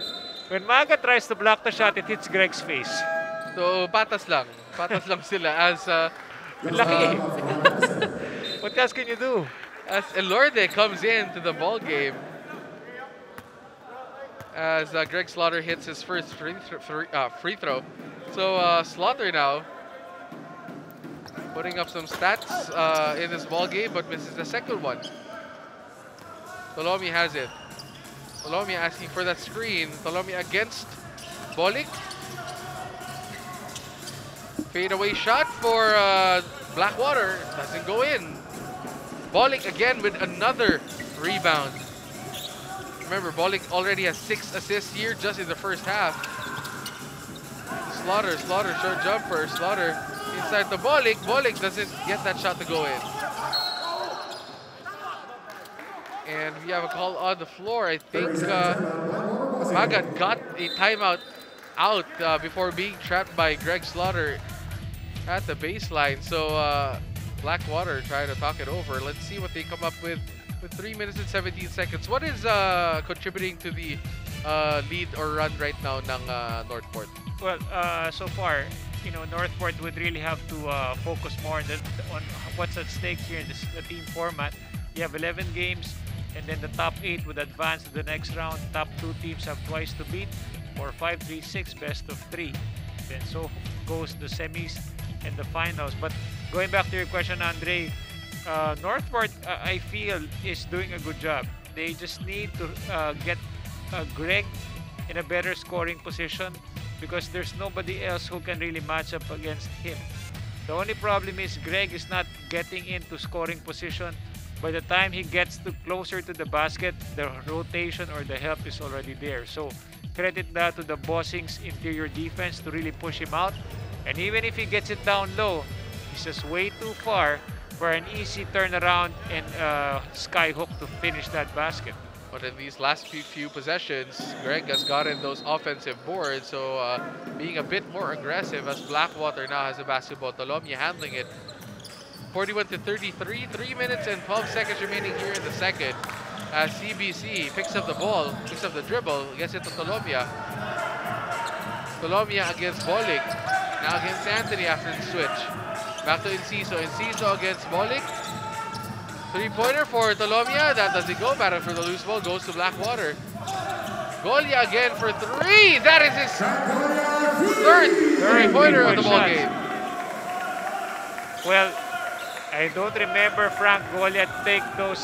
When Magat tries to block the shot, it hits Greg's face. So patas lang. Patas lang sila as Lucky. What else can you do? as Elorde comes into the ball game. As Greg Slaughter hits his first free throw. So Slaughter now putting up some stats in this ball game, but misses the second one. Tolomi has it. Tolomi asking for that screen. Tolomi against Bolik. Fade away shot for Blackwater. Doesn't go in. Bolik again with another rebound. Remember, Bolik already has 6 assists here just in the first half. Slaughter, short jumper. Slaughter inside the Bolik. Bolik doesn't get that shot to go in. And we have a call on the floor. I think Magat got a timeout out before being trapped by Greg Slaughter at the baseline. So Blackwater trying to talk it over. Let's see what they come up with 3 minutes and 17 seconds. What is contributing to the lead or run right now ng Northport? Well, so far, you know, Northport would really have to focus more on what's at stake here in the team format. You have 11 games, and then the top 8 would advance to the next round. Top 2 teams have twice to beat, or 5-3-6, best of 3. Then so goes the semis and the finals. But going back to your question, Andre, Northport, I feel, is doing a good job. They just need to get Greg in a better scoring position because there's nobody else who can really match up against him. The only problem is Greg is not getting into scoring position. By the time he gets closer to the basket, the rotation or the help is already there. So credit that to the Bossing's interior defense to really push him out. And even if he gets it down low, he's just way too far for an easy turnaround and skyhook to finish that basket. But in these last few possessions, Greg has gotten those offensive boards, so being a bit more aggressive as Blackwater now has the basketball. Tolomi handling it. 41-33, 3 minutes and 12 seconds remaining here in the second. As CBC picks up the ball, picks up the dribble, gets it to Tolomia. Tolomia against Bolik. Now against Anthony after the switch. Back to Enciso. Enciso against Bolik. 3-pointer for Tolomia. That doesn't go. Battle for the loose ball goes to Blackwater. Golia again for 3. That is his third 3-pointer of the ball game. Well, I don't remember Frank Golia take those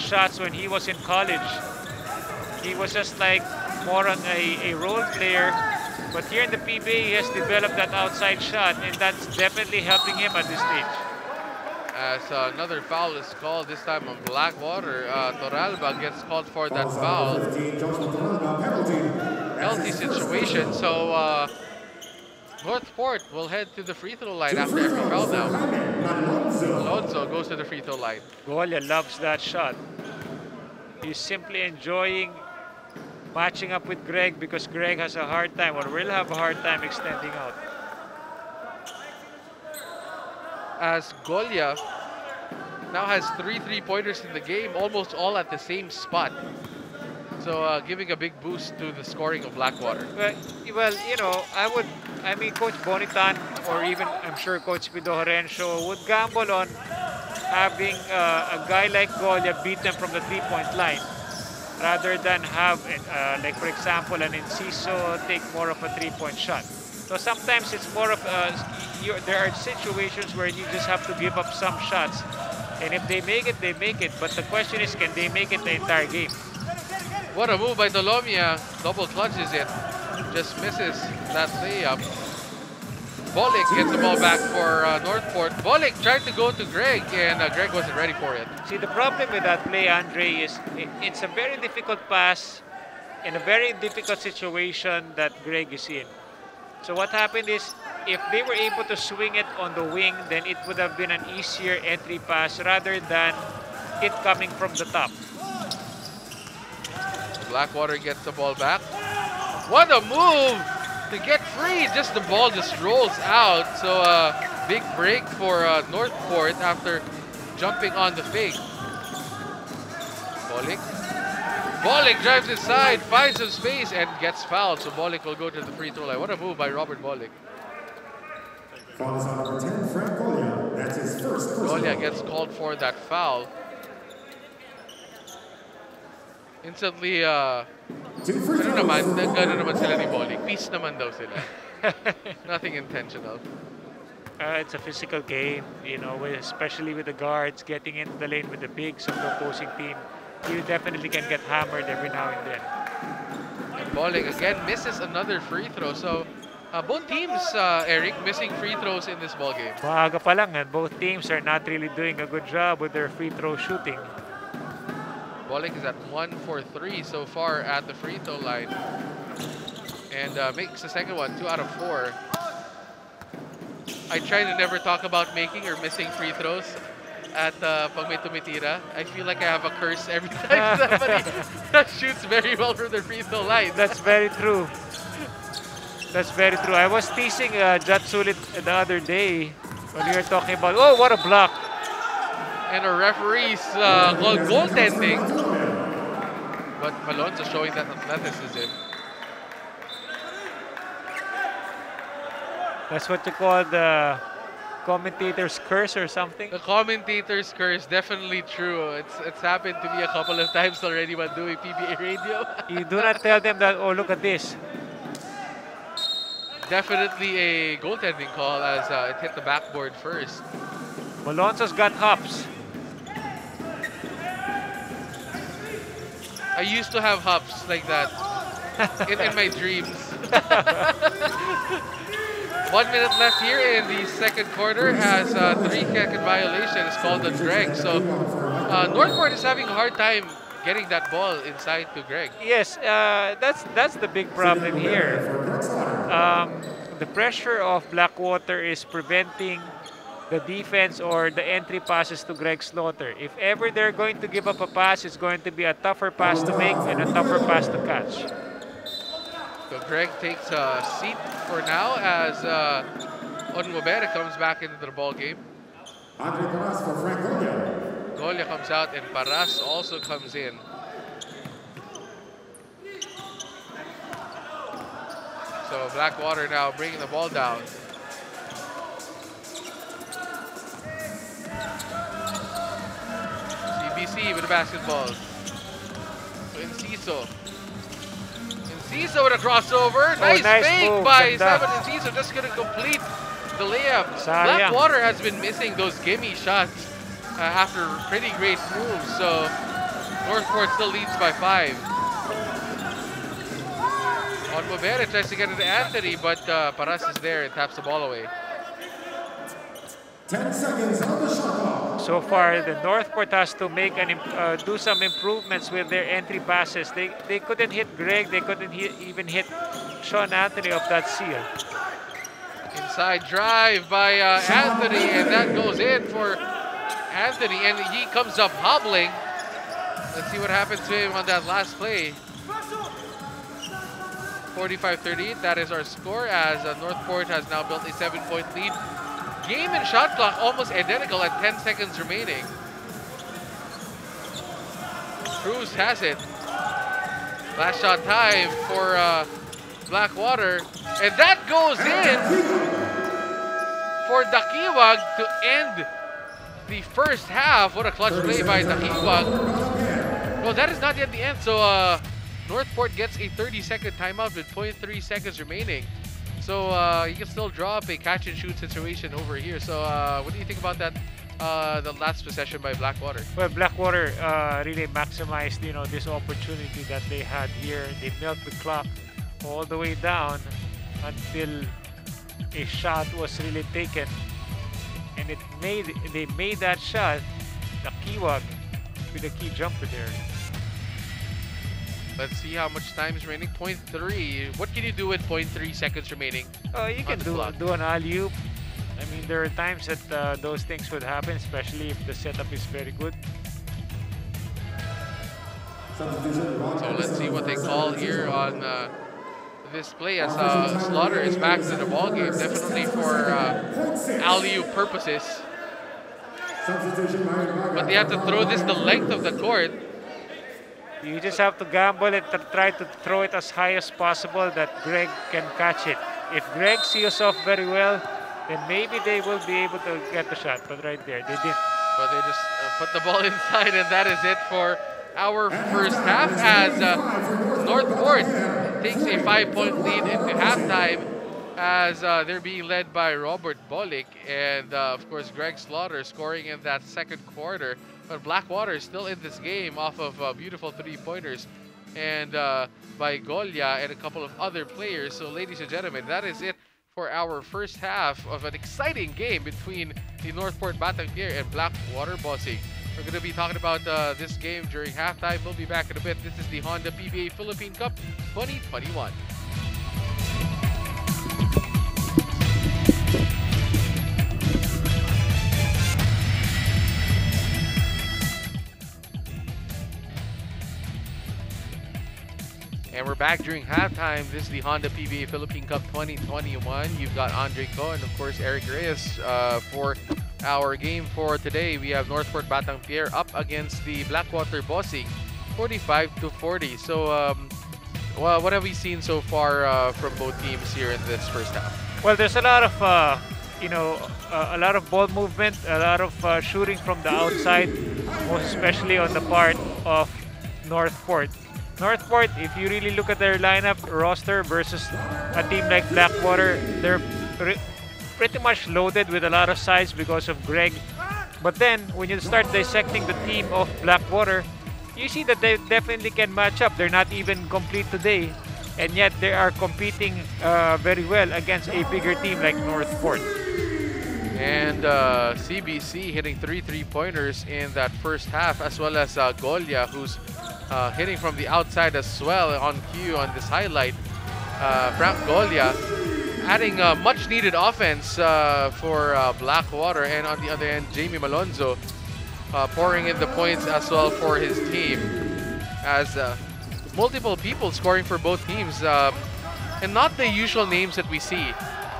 shots when he was in college. He was just like more on a role player. But here in the PBA, he has developed that outside shot, and that's definitely helping him at this stage. As another foul is called, this time on Blackwater. Toralba gets called for that foul. Penalty situation, so Northport will head to the free throw line after every foul now. Alonso goes to the free throw line. Golia loves that shot. He's simply enjoying matching up with Greg because Greg has a hard time or will have a hard time extending out. as Golia now has 3 3-pointers in the game, almost all at the same spot. So giving a big boost to the scoring of Blackwater. Well, you know, I mean, Coach Bonitan, or even I'm sure Coach Pido Horencio would gamble on having a guy like Golia beat them from the 3-point line, rather than have, like for example, an Enciso take more of a 3-point shot. So sometimes it's more of there are situations where you just have to give up some shots, and if they make it, they make it. But the question is, can they make it the entire game? What a move by Dolomia. Double clutches it. Just misses that layup. Bolick gets the ball back for Northport. Bolick tried to go to Greg, and Greg wasn't ready for it. See, the problem with that play, Andre, is it's a very difficult pass in a very difficult situation that Greg is in. So what happened is, if they were able to swing it on the wing, then it would have been an easier entry pass rather than it coming from the top. Blackwater gets the ball back. What a move to get free! Just the ball just rolls out. So big break for Northport after jumping on the fake. Bolick. Bolick drives inside, finds some space, and gets fouled. So Bolick will go to the free throw line. What a move by Robert Bolick. Foul is on number 10, Frank Golia. That's his first. Golia gets called for that foul. Instantly, ano naman, nagano naman sila ni Bolick. Peace naman daw sila. Nothing intentional. It's a physical game, you know, especially with the guards getting into the lane with the bigs of the opposing team. You definitely can get hammered every now and then. And Bolick again misses another free throw. So both teams, Eric, missing free throws in this ball game. Maaga pa lang, and both teams are not really doing a good job with their free throw shooting. Bolick is at 1 for 3 so far at the free throw line. And makes the second one, 2 out of 4. I try to never talk about making or missing free throws at pag may tumitira. I feel like I have a curse every time somebody shoots very well from the free throw line. That's very true. That's very true. I was teasing Jatsulit the other day when we were talking about, oh, what a block. And a referee's goaltending. But Malonzo showing that athleticism. That's what you call the commentator's curse or something? The commentator's curse, definitely true. It's happened to me a couple of times already when doing PBA radio. You do not tell them that, oh, look at this. Definitely a goaltending call as it hit the backboard first. Malonzo's got hops. I used to have hops like that in my dreams. 1 minute left here in the second quarter as 3-second violation is called on Greg. So Northport is having a hard time getting that ball inside to Greg. Yes, that's the big problem here. The pressure of Blackwater is preventing the defense or the entry passes to Greg Slaughter. If ever they're going to give up a pass, it's going to be a tougher pass to make and a tougher pass to catch. So Greg takes a seat for now as Onwabere comes back into the ball game. Golia comes out and Paras also comes in. So Blackwater now bringing the ball down. CBC with the basketball. So Enciso. Enciso with a crossover. Nice fake move by Simon Enciso. Just couldn't complete the layup. Blackwater has been missing those gimme shots after pretty great moves. So Northport still leads by 5. Onwabere tries to get it to Anthony, but Paras is there and taps the ball away. 10 seconds on the shot clock. So far, the Northport has to make do some improvements with their entry passes. They couldn't hit Greg. They couldn't even hit Sean Anthony of that seal. Inside drive by Anthony, and that goes in for Anthony, and he comes up hobbling. Let's see what happens to him on that last play. 45-38, that is our score as Northport has now built a 7-point lead game and shot clock almost identical at 10 seconds remaining. Cruz has it. Last shot time for Blackwater. And that goes in for Dakiwag to end the first half. What a clutch play by Dakiwag. Well, that is not yet the end. So Northport gets a 30-second timeout with 0.3 seconds remaining. So you can still draw up a catch and shoot situation over here. So what do you think about that? The last possession by Blackwater. Well, Blackwater really maximized, this opportunity that they had here. They milked the clock all the way down until a shot was really taken, and they made that shot. The Kiwag with a key jumper there. Let's see how much time is remaining. 0.3. What can you do with 0.3 seconds remaining? You can do an alley-oop. I mean, there are times that those things would happen, especially if the setup is very good. So let's see what they call here on this play as Slaughter is back to the ballgame, definitely for alley-oop purposes. But they have to throw this the length of the court. You just have to gamble and try to throw it as high as possible that Greg can catch it. If Greg seals off very well, then maybe they will be able to get the shot. But right there, they didn't. But they just put the ball inside, and that is it for our first half as Northport takes a 5-point lead into halftime as they're being led by Robert Bolick and, of course, Greg Slaughter scoring in that second quarter. But Blackwater is still in this game off of beautiful three-pointers and by Golia and a couple of other players. So, ladies and gentlemen, that is it for our first half of an exciting game between the Northport Batang Pier and Blackwater Bossing. We're going to be talking about this game during halftime. We'll be back in a bit. This is the Honda PBA Philippine Cup 2021. And we're back during halftime. This is the Honda PBA Philippine Cup 2021. You've got Andre Ko and, of course, Eric Reyes for our game for today. We have Northport Batang Pier up against the Blackwater Bossing, 45-40. So, well, what have we seen so far from both teams here in this first half? Well, there's a lot of, a lot of ball movement, a lot of shooting from the outside, most especially on the part of Northport. Northport, if you really look at their lineup roster versus a team like Blackwater, they're pretty much loaded with a lot of size because of Greg. But then, when you start dissecting the team of Blackwater, you see that they definitely can match up. They're not even complete today, and yet they are competing very well against a bigger team like Northport. And CBC hitting 3 3-pointers in that first half, as well as Golia, who's hitting from the outside as well on cue on this highlight. Frank Golia adding much needed offense for Blackwater, and on the other end, Jamie Malonzo pouring in the points as well for his team, as multiple people scoring for both teams, and not the usual names that we see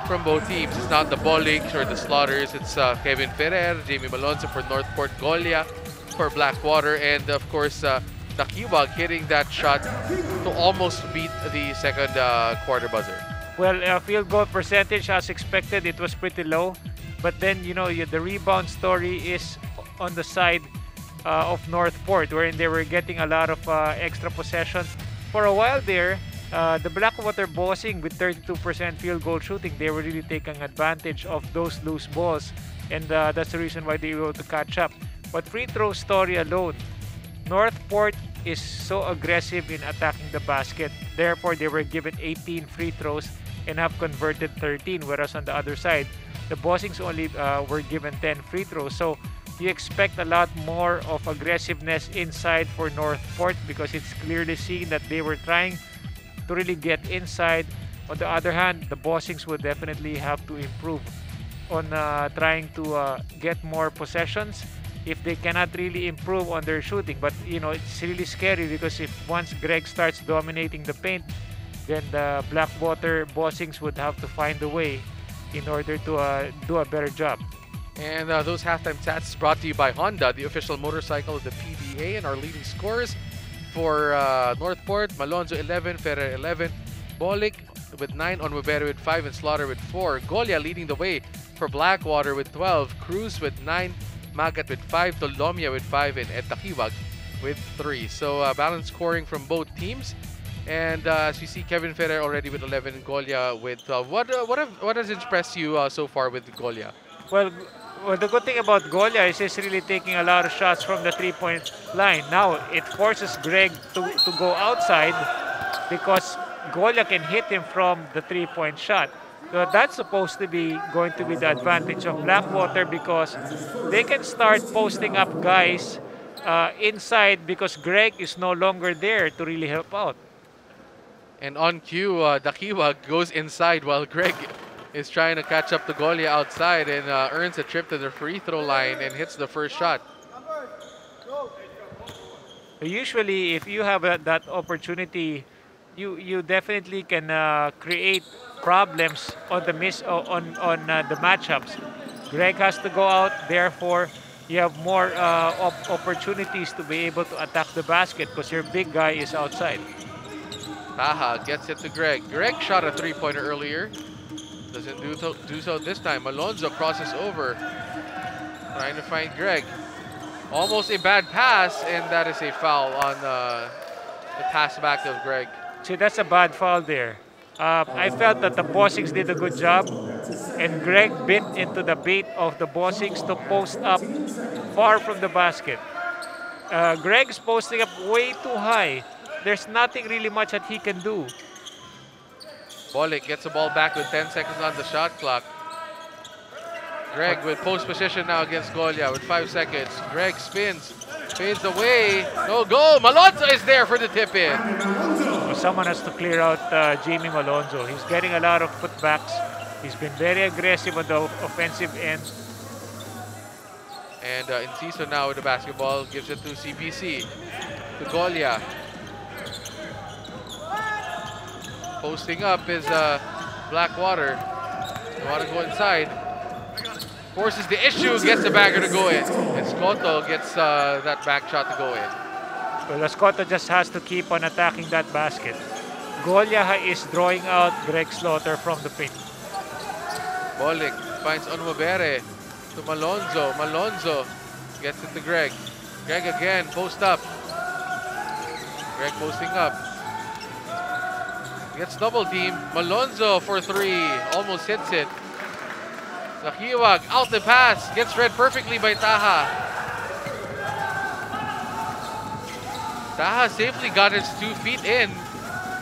from both teams. It's not the Bolicks or the Slaughters. It's Kevin Ferrer, Jamie Malonzo for Northport, Golia for Blackwater, and of course Dakiwag hitting that shot to almost beat the second quarter buzzer. Well, field goal percentage, as expected, it was pretty low. But then, the rebound story is on the side of Northport, wherein they were getting a lot of extra possessions. For a while there, the Blackwater Bossing with 32% field goal shooting, they were really taking advantage of those loose balls. And that's the reason why they were able to catch up. But free throw story alone, Northport is so aggressive in attacking the basket. Therefore, they were given 18 free throws and have converted 13. Whereas on the other side, the Bossings only were given 10 free throws. So you expect a lot more of aggressiveness inside for Northport because it's clearly seen that they were trying to really get inside. On the other hand, the Bossings would definitely have to improve on trying to get more possessions if they cannot really improve on their shooting. But it's really scary because if once Greg starts dominating the paint, then the Blackwater Bossings would have to find a way in order to do a better job. And those halftime stats brought to you by Honda, the official motorcycle of the PBA, and our leading scores for Northport: Malonzo 11, Ferrer 11, Bolik with 9, Onwebere with 5, and Slaughter with 4. Golia leading the way for Blackwater with 12, Cruz with 9, Magat with 5, Tolomia with 5, and Ed Takiwag with 3. So balanced scoring from both teams. And as you see, Kevin Ferrer already with 11, Golia with 12. What has impressed you so far with Golia? Well, the good thing about Golia is he's really taking a lot of shots from the three-point line. Now, it forces Greg to go outside because Golia can hit him from the three-point shot. So that's supposed to be going to be the advantage of Blackwater because they can start posting up guys inside because Greg is no longer there to really help out. And on cue, Dakiwag goes inside while Greg is trying to catch up to Golia outside and earns a trip to the free throw line and hits the first shot. Usually, if you have that opportunity, you definitely can create problems on the the matchups. Greg has to go out, therefore you have more opportunities to be able to attack the basket because your big guy is outside. Taha gets it to Greg. Greg shot a three-pointer earlier. Doesn't do so this time. Malonzo crosses over, trying to find Greg. Almost a bad pass, and that is a foul on the pass back of Greg. See, that's a bad foul there. I felt that the Bossings did a good job, and Greg bit into the bait of the Bossings to post up far from the basket. Greg's posting up way too high. There's nothing really much that he can do. Bolik gets the ball back with 10 seconds on the shot clock. Greg with post position now against Golia with 5 seconds. Greg spins, fades away. No go. Malonzo is there for the tip in. Well, someone has to clear out Jamie Malonzo. He's getting a lot of putbacks. He's been very aggressive on the offensive end. And Enciso now with the basketball gives it to CBC. To Golia. Posting up is Blackwater. They want to go inside. Forces the issue, gets the bagger to go in. And Scotto gets that back shot to go in. Well, Scotto just has to keep on attacking that basket. Golia is drawing out Greg Slaughter from the paint. Bolik finds Onwebere to Malonzo. Malonzo gets it to Greg. Greg again, post up. Greg posting up. Gets double team. Malonzo for 3. Almost hits it. Nakiwag out the pass. Gets read perfectly by Taha. Taha safely got his 2 feet in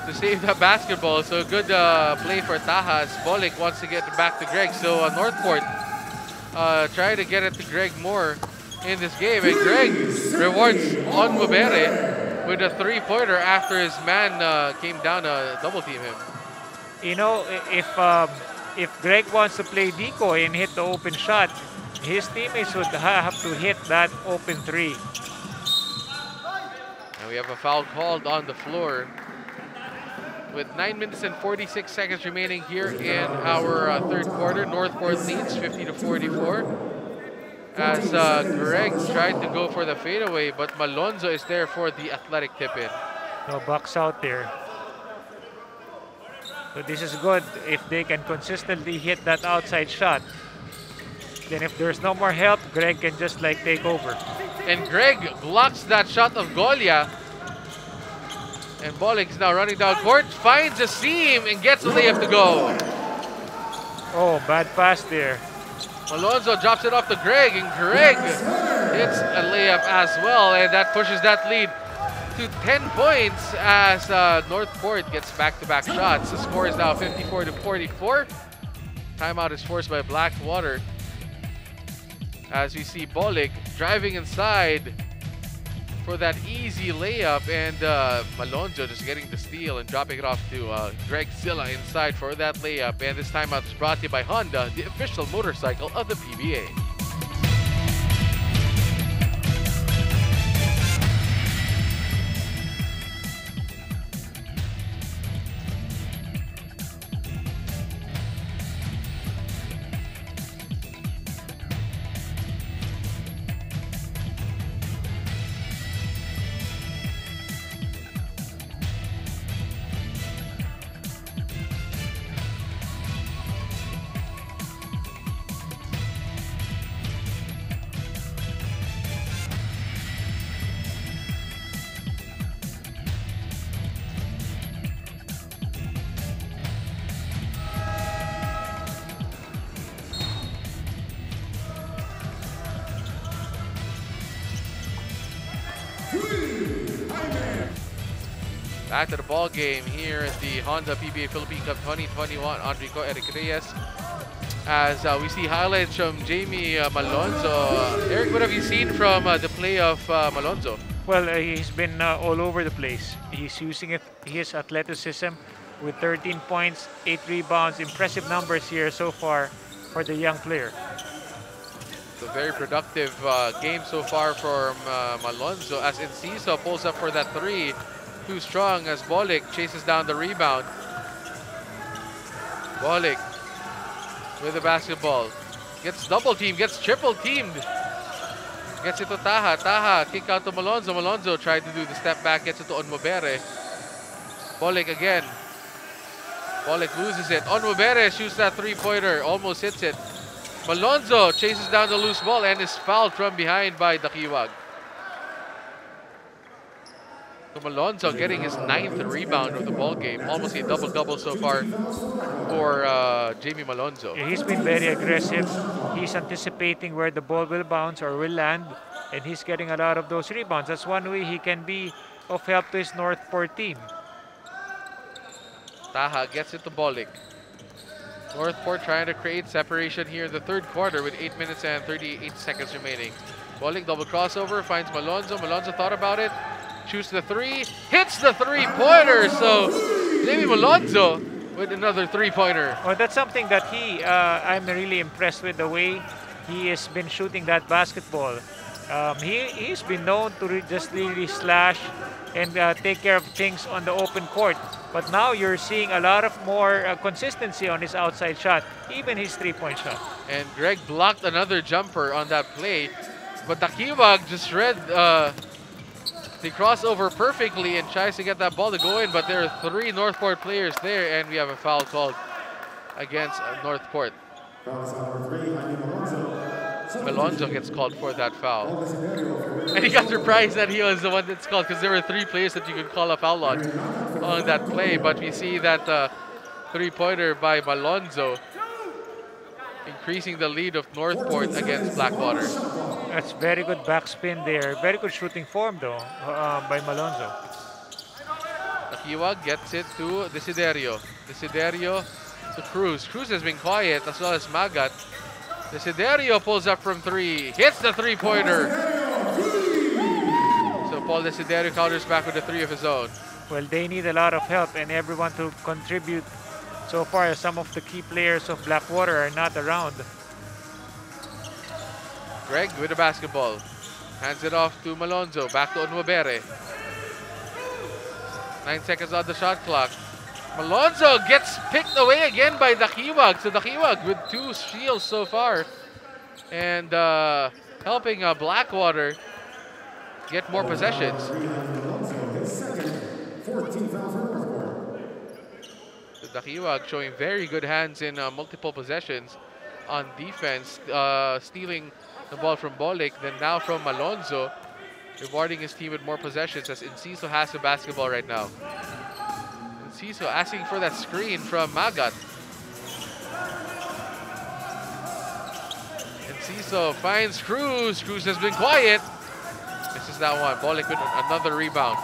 to save the basketball. So good play for Taha as Bolik wants to get it back to Greg. So Northport try to get it to Greg more in this game. And Greg rewards Onwebere with a 3-pointer after his man came down to double team him. You know, if Greg wants to play decoy and hit the open shot, his teammates would have to hit that open 3. And we have a foul called on the floor. With 9 minutes and 46 seconds remaining here in our third quarter, Northport leads 50-44. As Greg tried to go for the fadeaway, but Malonzo is there for the athletic tip-in. No box out there. So this is good if they can consistently hit that outside shot. Then if there's no more help, Greg can just like take over. And Greg blocks that shot of Golia. And Bolik is now running down court, finds a seam and gets the layup to go. Oh, bad pass there. Malonzo drops it off to Greg, and Greg hits a layup as well, and that pushes that lead to 10 points as Northport gets back-to-back shots. The score is now 54-44. Timeout is forced by Blackwater. As we see Bolik driving inside for that easy layup, and Malonzo just getting the steal and dropping it off to Greg Silla inside for that layup. And this timeout is brought to you by Honda, the official motorcycle of the PBA. back to the ball game here at the Honda PBA Philippine Cup 2021. Enrico Eric Reyes. As we see highlights from Jamie Malonzo. Eric, what have you seen from the play of Malonzo? Well, he's been all over the place. He's using his athleticism with 13 points, 8 rebounds. Impressive numbers here so far for the young player. A very productive game so far from Malonzo as Enciso pulls up for that three. Too strong as Bolik chases down the rebound. Bolik with the basketball. Gets double teamed, gets triple teamed. Gets it to Taha. Taha kick out to Malonzo. Malonzo tried to do the step back, gets it to Onmobere. Bolik again. Bolik loses it. Onmobere shoots that three-pointer, almost hits it. Malonzo chases down the loose ball and is fouled from behind by Dakiwag. So Malonzo getting his 9th rebound of the ball game. Almost a double-double so far for Jamie Malonzo. Yeah, he's been very aggressive. He's anticipating where the ball will bounce or will land, and he's getting a lot of those rebounds. That's one way he can be of help to his Northport team. Taha gets it to Bolik. Northport trying to create separation here in the third quarter with 8 minutes and 38 seconds remaining. Bolik double crossover, finds Malonzo. Malonzo thought about it, shoots the three, hits the three-pointer. So Jamie Malonzo with another three-pointer. Well, that's something that I'm really impressed with the way he has been shooting that basketball. He's been known to just really slash and take care of things on the open court. But now you're seeing a lot of more consistency on his outside shot, even his three-point shot. And Greg blocked another jumper on that play. But Dakiwag just read the crossover perfectly and tries to get that ball to go in. But there are 3 Northport players there, and we have a foul called against Northport. Malonzo gets called for that foul. And he got surprised that he was the one that's called, because there were 3 players that you could call a foul on that play. But we see that three-pointer by Malonzo increasing the lead of Northport against Blackwater. That's very good backspin there. Very good shooting form though by Malonzo. Dakiwag gets it to Desiderio. Desiderio to Cruz. Cruz has been quiet, as well as Magat. Desiderio pulls up from 3, hits the three-pointer. So Paul Desiderio counters back with a 3 of his own. Well, they need a lot of help and everyone to contribute. So far, some of the key players of Blackwater are not around. Greg with the basketball. Hands it off to Malonzo. Back to Onmobere. 9 seconds on the shot clock. Malonzo gets picked away again by Dakiwag. So Dakiwag with 2 steals so far. And helping Blackwater get more possessions. So Dakiwag showing very good hands in multiple possessions on defense. Stealing the ball from Bolik, then now from Malonzo. Rewarding his team with more possessions as Enciso has the basketball right now. Enciso asking for that screen from Magat. Enciso finds Cruz. Cruz has been quiet. Misses that one. Bolik with another rebound.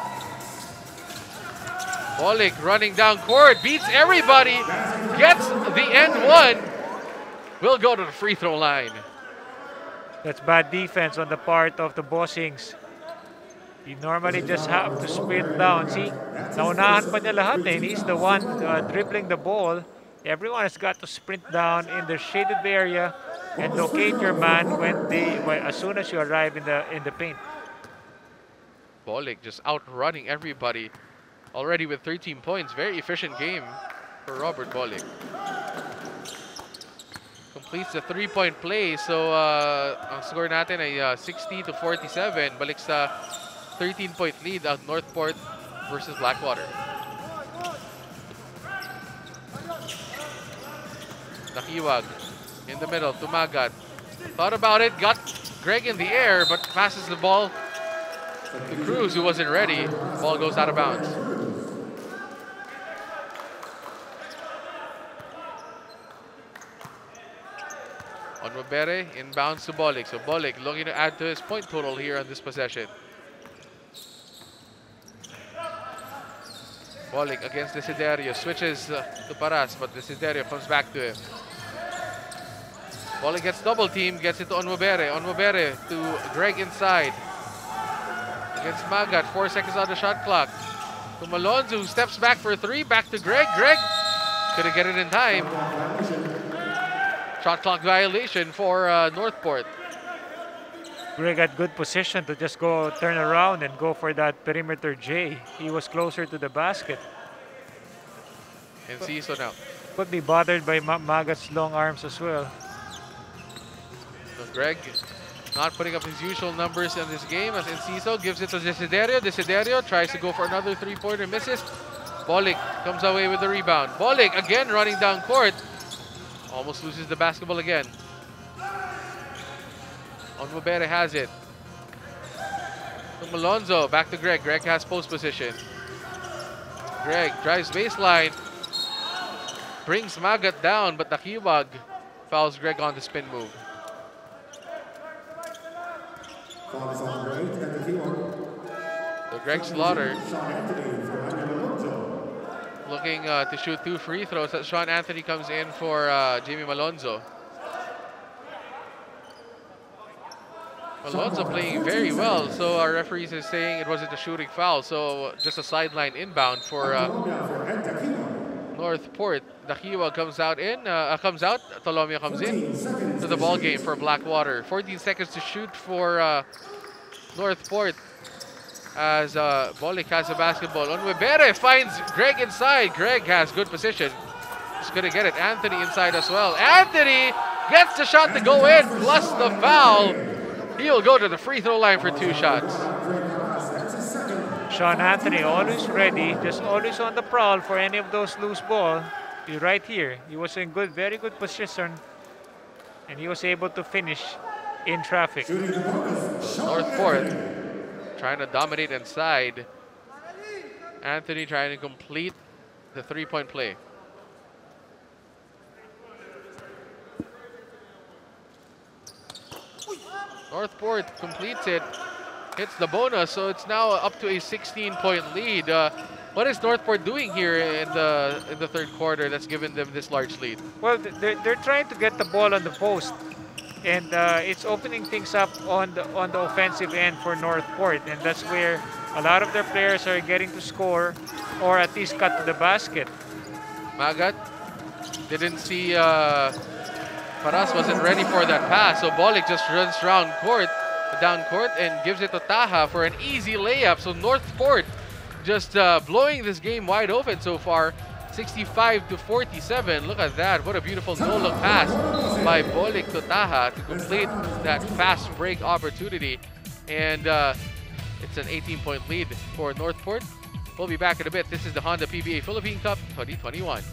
Bolik running down court. Beats everybody. Gets the end one. Will go to the free throw line. That's bad defense on the part of the Bossings. You normally just have to sprint down. See, naunahan pa niya lahat eh. He's the one dribbling the ball. Everyone has got to sprint down in the shaded area and locate your man as soon as you arrive in the paint. Bolik just outrunning everybody. Already with 13 points. Very efficient game for Robert Bolik. Completes the 3-point play. So, ang score natin ay 60-47. Balik sa 13-point lead of Northport versus Blackwater. Dakiwag in the middle to Magat. Thought about it, got Greg in the air, but passes the ball to Cruz, who wasn't ready. Ball goes out of bounds. Onmobere inbounds to Bolik. So Bolik looking to add to his point total here on this possession. Bolic against Desiderio, switches to Paras, but Desiderio comes back to him. Bolic gets double team, gets it to Onwabere. Onwabere to Greg inside. Against Magat, 4 seconds on the shot clock. To Malonzo, who steps back for 3, back to Greg. Greg couldn't get it in time. Shot clock violation for Northport. Greg had good position to just go turn around and go for that perimeter J. He was closer to the basket. And Ciso now. Could be bothered by Magat's long arms as well. So Greg not putting up his usual numbers in this game as Enciso gives it to Desiderio. Desiderio tries to go for another three-pointer, misses. Bolic comes away with the rebound. Bolic again running down court. Almost loses the basketball again. Onwabere has it. To Malonzo, back to Greg. Greg has post position. Greg drives baseline. Brings Magat down, but Nakiwag fouls Greg on the spin move. So Greg Slaughter looking to shoot 2 free throws as Sean Anthony comes in for Jamie Malonzo. Malonzo playing very well, so our referees is saying it wasn't a shooting foul, so just a sideline inbound for Northport. Dakiwa comes out, Tolomia comes in to the ball game for Blackwater. 14 seconds to shoot for Northport as Bolic has a basketball. Onwabere finds Greg inside. Greg has good position. Just gonna get it. Anthony inside as well. Anthony gets the shot to go in, plus the foul. He'll go to the free throw line for 2 shots. Sean Anthony always ready, just always on the prowl for any of those loose ball. He's right here. He was in very good position, and he was able to finish in traffic. Northport trying to dominate inside. Anthony trying to complete the 3-point play. Northport completes it, hits the bonus, so it's now up to a 16-point lead. What is Northport doing here in the third quarter that's given them this large lead? Well, they're trying to get the ball on the post, and it's opening things up on the offensive end for Northport, and that's where a lot of their players are getting to score or at least cut to the basket. Magat didn't see Paras wasn't ready for that pass, so Bolic just runs down court and gives it to Taha for an easy layup. So Northport just blowing this game wide open so far, 65-47. Look at that, what a beautiful no-look pass by Bolic to Taha to complete that fast break opportunity. And it's an 18-point lead for Northport. We'll be back in a bit. This is the Honda PBA Philippine Cup 2021.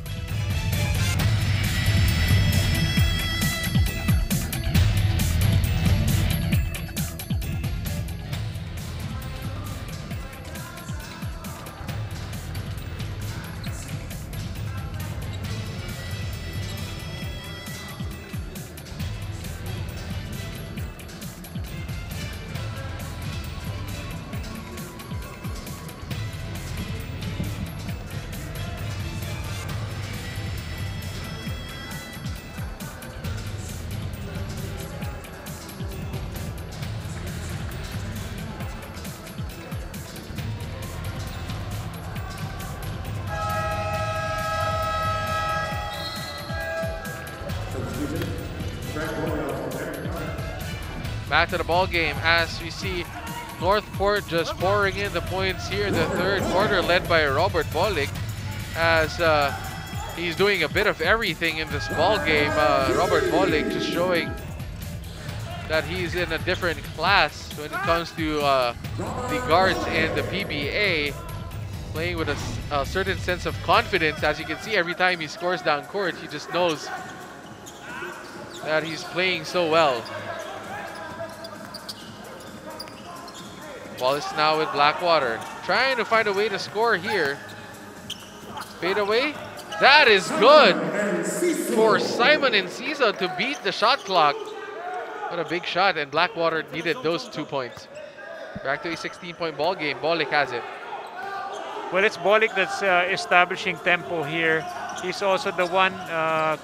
Back to the ball game as we see Northport just pouring in the points here in the third quarter, led by Robert Bolic, as he's doing a bit of everything in this ball game. Robert Bolic just showing that he's in a different class when it comes to the guards and the PBA, playing with a certain sense of confidence. As you can see, every time he scores down court, he just knows that he's playing so well. Ball is now with Blackwater, trying to find a way to score here. Fade away. That is good for Simon Enciso to beat the shot clock. What a big shot, and Blackwater needed those 2 points. Back to a 16-point ball game. Bolic has it. Well, it's Bolick that's establishing tempo here. He's also the one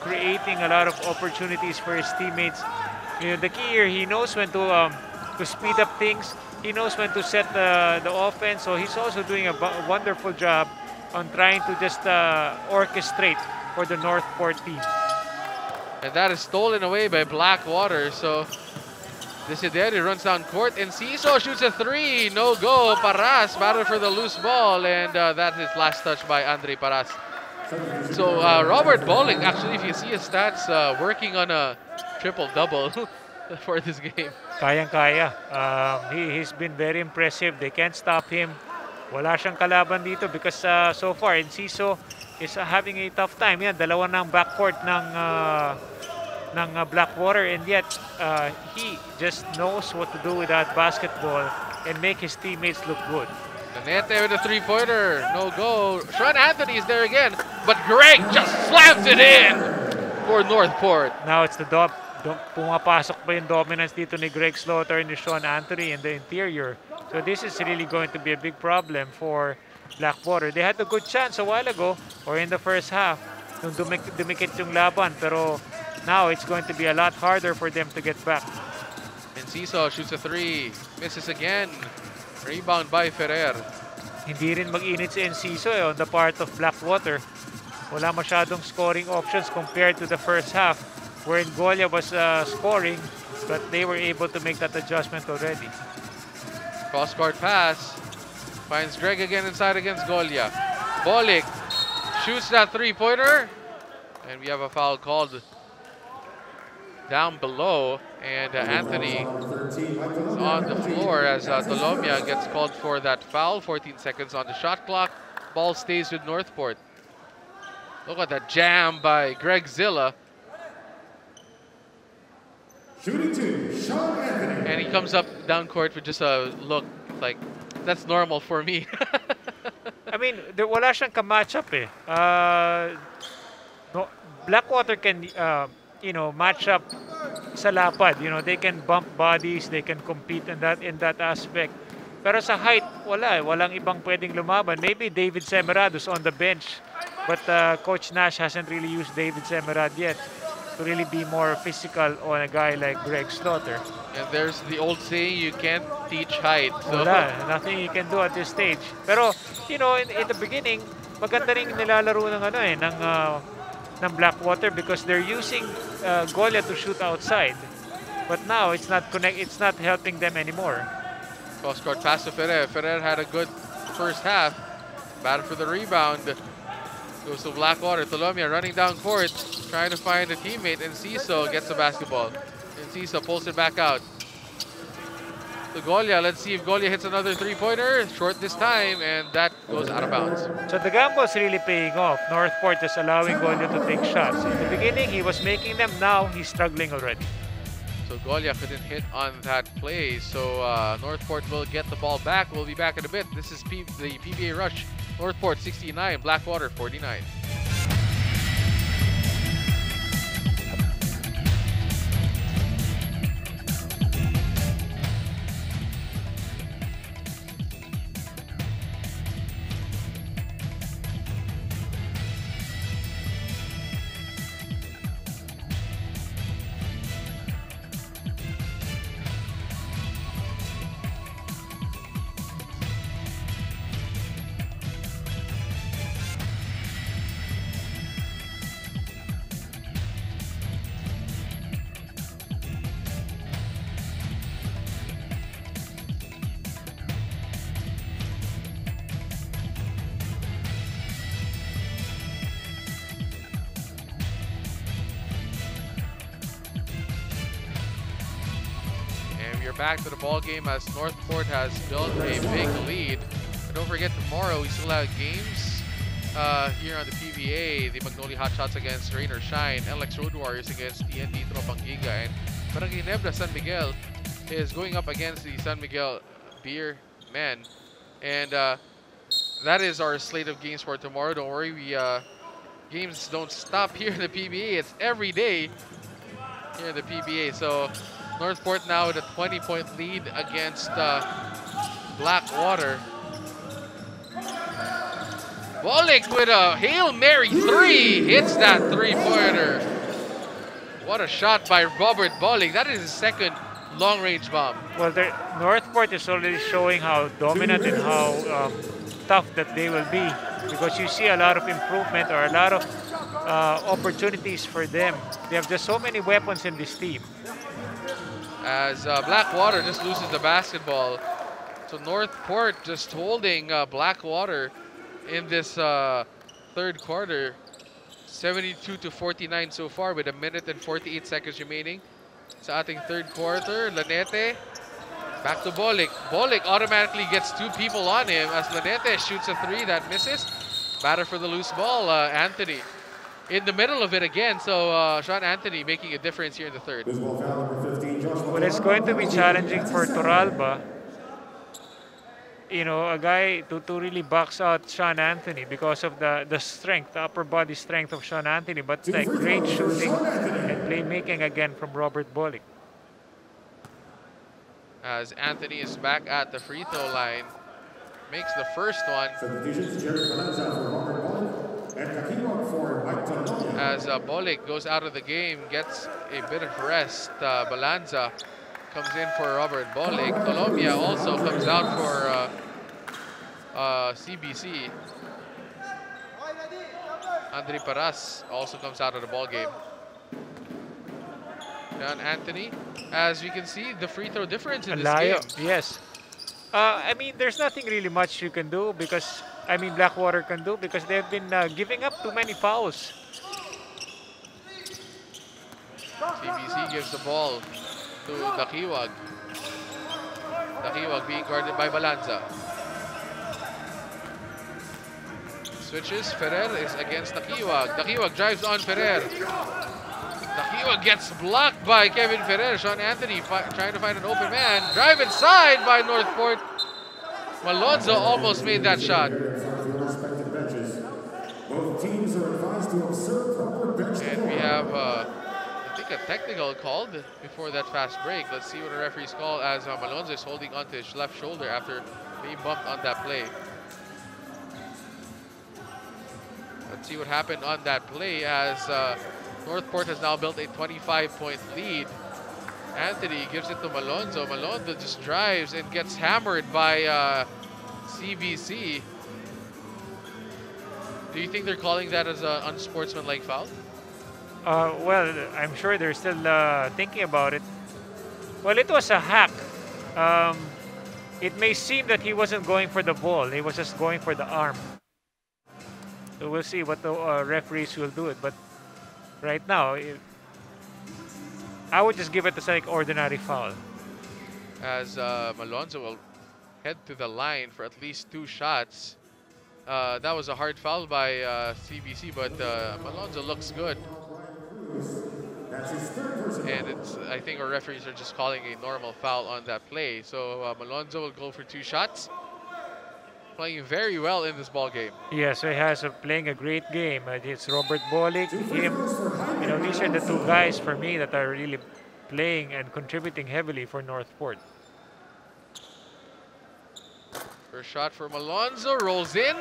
creating a lot of opportunities for his teammates. You know, the key here, he knows when to speed up things. He knows when to set the offense. So he's also doing a wonderful job on trying to just orchestrate for the Northport team. And that is stolen away by Blackwater. So Desideri runs down court. Enciso shoots a three. No go. Paras battled for the loose ball. And that is last touch by Andre Paras. So Robert Bolick, actually, if you see his stats, working on a triple-double for this game. Kayang-kaya. He's been very impressive. They can't stop him. Wala siyang kalaban dito because so far, Enciso is having a tough time. Yan, dalawa ng backcourt ng Blackwater, and yet he just knows what to do with that basketball and make his teammates look good. Canete with a three-pointer. No go. Sean Anthony is there again, but Greg just slams it in for Northport. Now it's the pumapasok pa yung dominance dito ni Greg Slaughter and ni Sean Anthony in the interior. So this is really going to be a big problem for Blackwater. They had a good chance a while ago or in the first half nung dumikit yung laban, pero now it's going to be a lot harder for them to get back. Enciso shoots a three. Misses again. Rebound by Ferrer. Hindi rin mag-init si Enciso on the part of Blackwater. Wala masyadong scoring options compared to the first half wherein Golia was scoring, but they were able to make that adjustment already. Cross-court pass. Finds Greg again inside against Golia. Bolick shoots that three-pointer. And we have a foul called down below, and Anthony is on the floor as Tolomia gets called for that foul. 14 seconds on the shot clock. Ball stays with Northport. Look at that jam by Greg Zilla. Shooting two, Sean Anthony. And he comes up down court with just a look like, that's normal for me. I mean, wala siyang ka-matchup eh. No, Blackwater can match up sa lapad. You know, they can bump bodies, they can compete in that aspect. Pero sa height, walang ibang pwedeng lumaban. Maybe David Semerado's on the bench, but Coach Nash hasn't really used David Semerad yet to really be more physical on a guy like Greg Slaughter. And there's the old saying, you can't teach height. So. Wala, nothing you can do at this stage. Pero, you know, in the beginning, maganda rin nilalaro ng Blackwater because they're using Golia to shoot outside. But now it's not helping them anymore. Cross-court pass to Ferrer. Ferrer had a good first half. Battle for the rebound. Goes to Blackwater. Tolomia running down court, trying to find a teammate. Enciso gets the basketball. Enciso pulls it back out to Golia. Let's see if Golia hits another three-pointer. Short this time, and that goes out of bounds. So the gamble's really paying off. Northport just allowing Golia to take shots. In the beginning, he was making them. Now, he's struggling already. So Golia couldn't hit on that play. So Northport will get the ball back. We'll be back in a bit. This is the PBA Rush. Northport 69, Blackwater 49. Back to the ball game as Northport has built a big lead. And don't forget, tomorrow we still have games here on the PBA. The Magnolia Hotshots against Rain or Shine, LX Road Warriors against TNT Tropang Giga, and Barangay Nebra San Miguel is going up against the San Miguel Pier men. And that is our slate of games for tomorrow. Don't worry, games don't stop here in the PBA. It's every day here in the PBA. So Northport now with a 20-point lead against Blackwater. Bolick with a Hail Mary 3 hits that three-pointer. What a shot by Robert Bolick. That is his second long-range bomb. Well, Northport is already showing how dominant and how tough that they will be, because you see a lot of improvement or a lot of opportunities for them. They have just so many weapons in this team. As Blackwater just loses the basketball. So Northport just holding Blackwater in this third quarter. 72-49 so far with 1 minute and 48 seconds remaining. Sa ating third quarter, Lanete back to Bolick. Bolick automatically gets 2 people on him as Lanete shoots a 3 that misses. Batter for the loose ball, Anthony. In the middle of it again, so Sean Anthony making a difference here in the third. Well, it's going to be challenging for Toralba. You know, a guy to really box out Sean Anthony because of the strength, the upper body strength of Sean Anthony, but like great shooting and playmaking again from Robert Bolick. As Anthony is back at the free throw line, makes the first one. As Bolick goes out of the game, gets a bit of rest. Balanza comes in for Robert Bolick. Colombia also comes out for CBC. Andre Paras also comes out of the ball game. John Anthony, as you can see, the free throw difference in this game. Yes. I mean, there's nothing really much you can do because, I mean, Blackwater can do because they've been giving up too many fouls. CBC gives the ball to Dakiwag. Dakiwag being guarded by Balanza. Switches, Ferrer is against Dakiwag. Dakiwag drives on Ferrer. Dakiwag gets blocked by Kevin Ferrer. Sean Anthony trying to find an open man. Drive inside by Northport. Malonzo almost made that shot. And we have, I think, a technical called before that fast break. Let's see what the referees call as Malonzo is holding onto his left shoulder after being bumped on that play. Let's see what happened on that play as Northport has now built a 25-point lead. Anthony gives it to Malonzo. Malonzo just drives and gets hammered by CBC. Do you think they're calling that as an unsportsmanlike foul? Well, I'm sure they're still thinking about it. Well, it was a hack. It may seem that he wasn't going for the ball. He was just going for the arm. So we'll see what the referees will do it. But right now, I would just give it as like ordinary foul. As Malonzo will head to the line for at least 2 shots. That was a hard foul by CBC, but Malonzo looks good. And I think our referees are just calling a normal foul on that play. So Malonzo will go for 2 shots. Playing very well in this ball game. Yes, he has playing a great game. It's Robert Bolick, him. You know, these are the 2 guys for me that are really playing and contributing heavily for Northport. First shot for Malonzo, rolls in.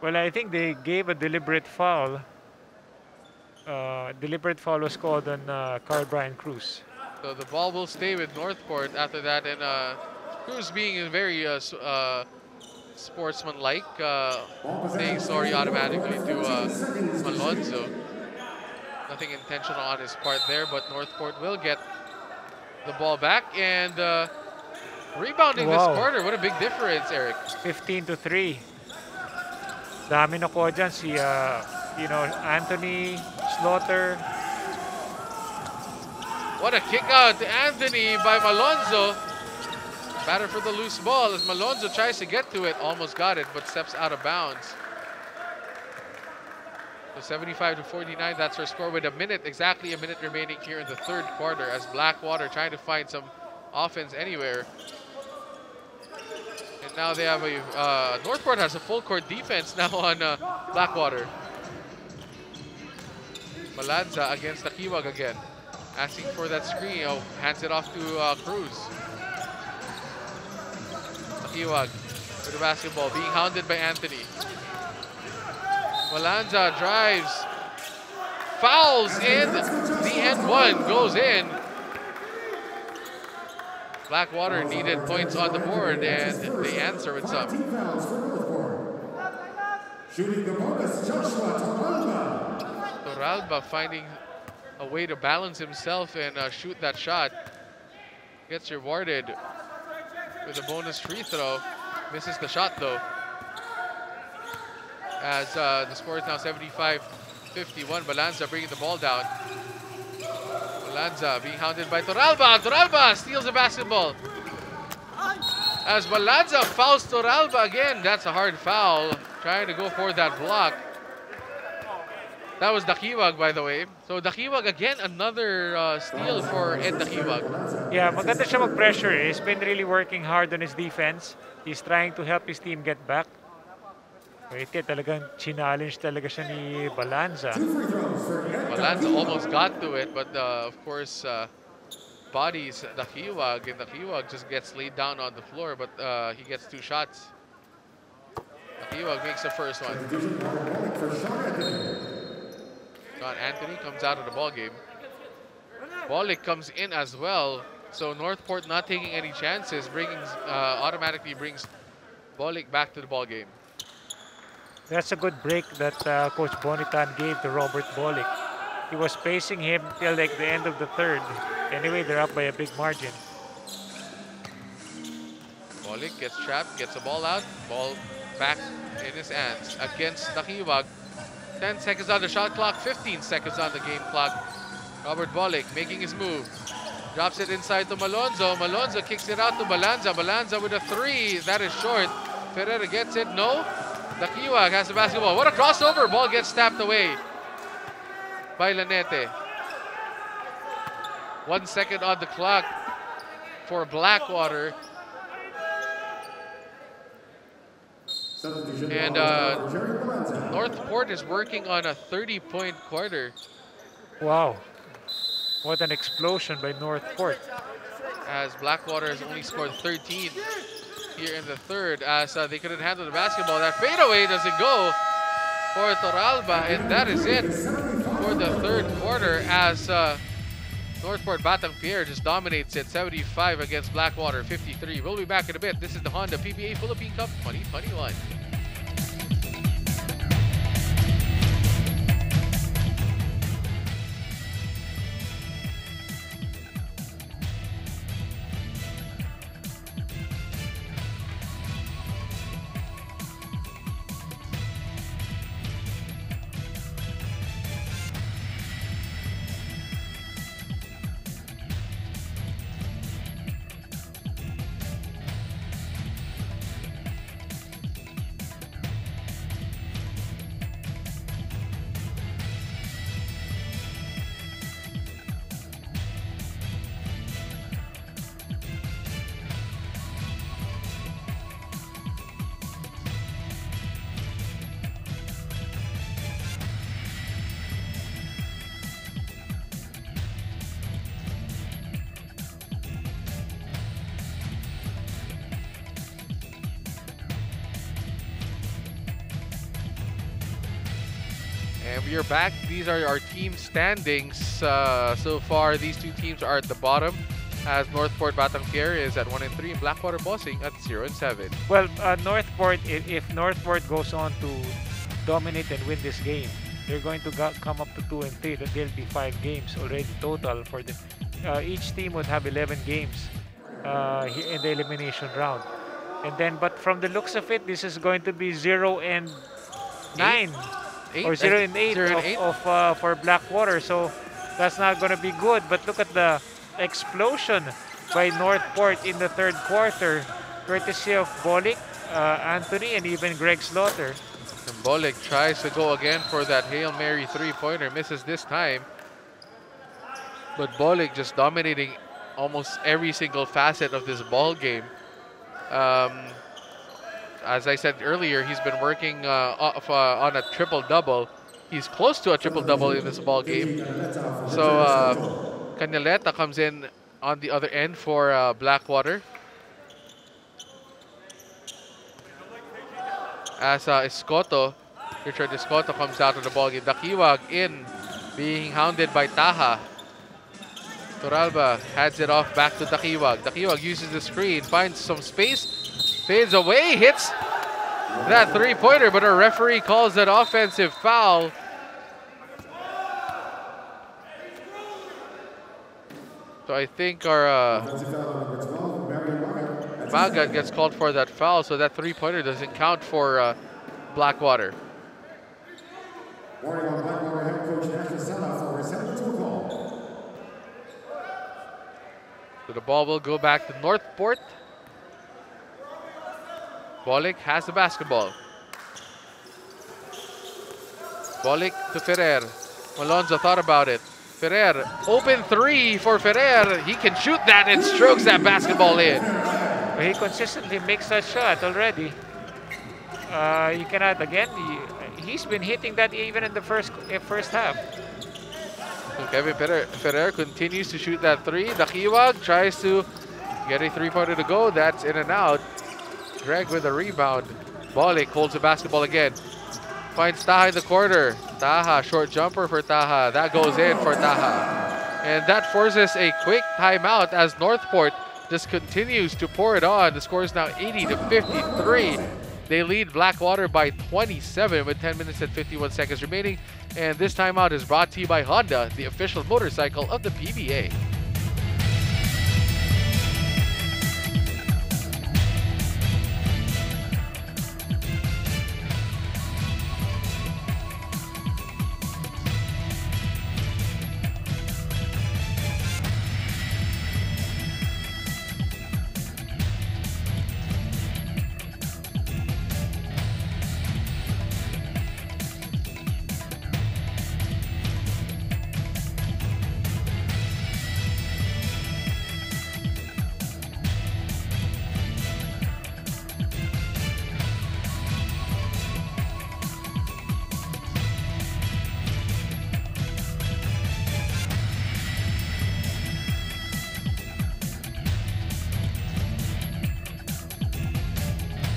Well, I think they gave a deliberate foul. Deliberate foul was called on Carl Brian Cruz. So the ball will stay with Northport after that, and Cruz being very sportsmanlike, saying sorry automatically to Malonzo. Nothing intentional on his part there, but Northport will get the ball back and rebounding this quarter. What a big difference, Eric. 15-3. Dami nakuha dyan si, you know, Anthony, Slaughter. What a kick out to Anthony by Malonzo. Batter for the loose ball as Malonzo tries to get to it. Almost got it, but steps out of bounds. So 75-49, that's our score with exactly a minute remaining here in the third quarter as Blackwater trying to find some offense anywhere. And now they have a, Northport has a full court defense now on Blackwater. Balanza against Dakiwag again. Asking for that screen. Oh, hands it off to Cruz. Takiwag with the basketball, being hounded by Anthony. Malanza drives, fouls in, the end one goes in. Blackwater needed points on the board, and they answer with some. Shooting the bonus, Joshua Toralba finding a way to balance himself and shoot that shot. Gets rewarded with a bonus free throw. Misses the shot though. As the score is now 75-51. Balanza bringing the ball down. Balanza being hounded by Toralba. Toralba steals the basketball. As Balanza fouls Toralba again. That's a hard foul. Trying to go for that block. That was Dakiwag, by the way. So Dakiwag again, another steal for Ed Dakiwag. Yeah, maganda siya mag-pressure. He's been really working hard on his defense. He's trying to help his team get back. Wait, talagang challenge talaga siya ni Balanza. Balanza almost got to it, but of course, bodies Dakiwag, and Dakiwag just gets laid down on the floor, but he gets two shots. Dakiwag makes the first one. John Anthony comes out of the ball game. Bolick comes in as well, so Northport not taking any chances, automatically brings Bolick back to the ball game. That's a good break that Coach Bonitan gave to Robert Bolick. He was pacing him till like the end of the third. Anyway, they're up by a big margin. Bolick gets trapped, gets the ball out, ball back in his hands against Dakiwag. 10 seconds on the shot clock, 15 seconds on the game clock. Robert Bolick making his move. Drops it inside to Malonzo. Malonzo kicks it out to Balanza. Balanza with a three. That is short. Ferreira gets it. No. Dakiwag has the basketball. What a crossover. Ball gets tapped away by Lanete. 1 second on the clock for Blackwater. And Northport is working on a 30-point quarter. Wow. What an explosion by Northport. As Blackwater has only scored 13 here in the third, as they couldn't handle the basketball. That fadeaway doesn't go for Toralba, and that is it for the third quarter as Northport Batang Pier just dominates it 75 against Blackwater 53. We'll be back in a bit. This is the Honda PBA Philippine Cup 2021. And we are back. These are our team standings. So far, these two teams are at the bottom, as Northport Batang Pier is at 1-3 and Blackwater Bossing at 0-7. Well, Northport, if Northport goes on to dominate and win this game, they're going to come up to 2-3. That there'll be 5 games already total for the. Each team would have 11 games in the elimination round. And then, but from the looks of it, this is going to be 0-9. Or 0-8 for Blackwater, so that's not going to be good. But look at the explosion by Northport in the third quarter, courtesy of Bolick, Anthony, and even Greg Slaughter. And Bolick tries to go again for that Hail Mary three-pointer, misses this time. But Bolick just dominating almost every single facet of this ball game. As I said earlier, he's been working on a triple-double. He's close to a triple-double in this ball game. So Canaleta comes in on the other end for Blackwater. as Richard Escoto comes out of the ballgame. Dakiwag in, being hounded by Taha. Toralba heads it off back to Dakiwag. Dakiwag uses the screen, finds some space, fades away, hits that three-pointer, but a referee calls an offensive foul. So I think our Magat gets called for that foul, so that three-pointer doesn't count for Blackwater. Warning on Blackwater head coach Nash Sala for his head to call. So the ball will go back to Northport. Bolik has the basketball. Bolik to Ferrer. Malonzo thought about it. Ferrer, open three for Ferrer. He can shoot that and strokes that basketball in. He consistently makes that shot already. You cannot, again, he's been hitting that even in the first half. So Kevin Ferrer continues to shoot that three. Dakiwag tries to get a three-pointer to go. That's in and out. Greg with a rebound. Bolik holds the basketball again. Finds Taha in the corner. Taha, short jumper for Taha. That goes in for Taha. And that forces a quick timeout as Northport just continues to pour it on. The score is now 80-53. They lead Blackwater by 27 with 10 minutes and 51 seconds remaining. And this timeout is brought to you by Honda, the official motorcycle of the PBA.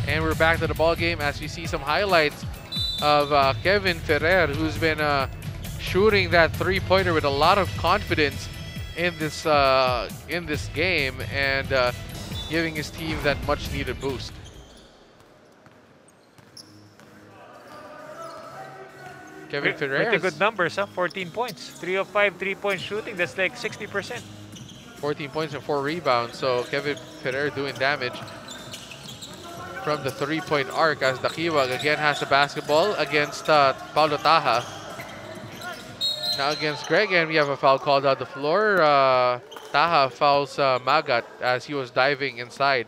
And we're back to the ball game as we see some highlights of Kevin Ferrer, who's been shooting that three-pointer with a lot of confidence in this game and giving his team that much-needed boost. Kevin Ferrer. Pretty good numbers, huh? 14 points. 3 of 5 3-point shooting. That's like 60%. 14 points and 4 rebounds. So Kevin Ferrer doing damage from the three-point arc as Dakiwag again has the basketball against Paulo Taha. Now against Greg, and we have a foul called out the floor. Taha fouls Magat as he was diving inside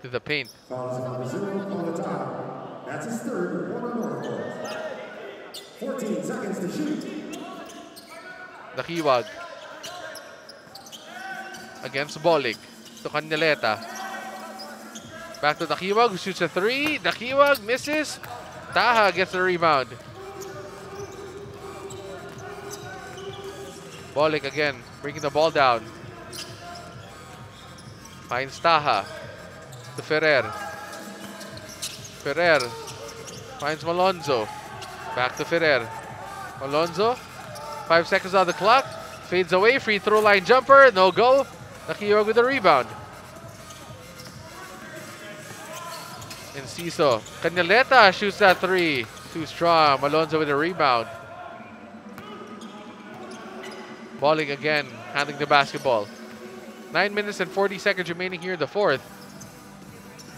to the paint. That's his third. 14 seconds to shoot. Dakiwag against Bolik to Candeleta. Back to Dakiwag, who shoots a three. Dakiwag misses. Taha gets the rebound. Bolik again, bringing the ball down. Finds Taha to Ferrer. Ferrer finds Malonzo. Back to Ferrer. Malonzo, 5 seconds on the clock. Fades away, free throw line jumper, no go. Dakiwag with the rebound. Enciso. Candeleta shoots that three. Too strong. Malonzo with a rebound. Bolik again, handling the basketball. 9 minutes and 40 seconds remaining here in the fourth.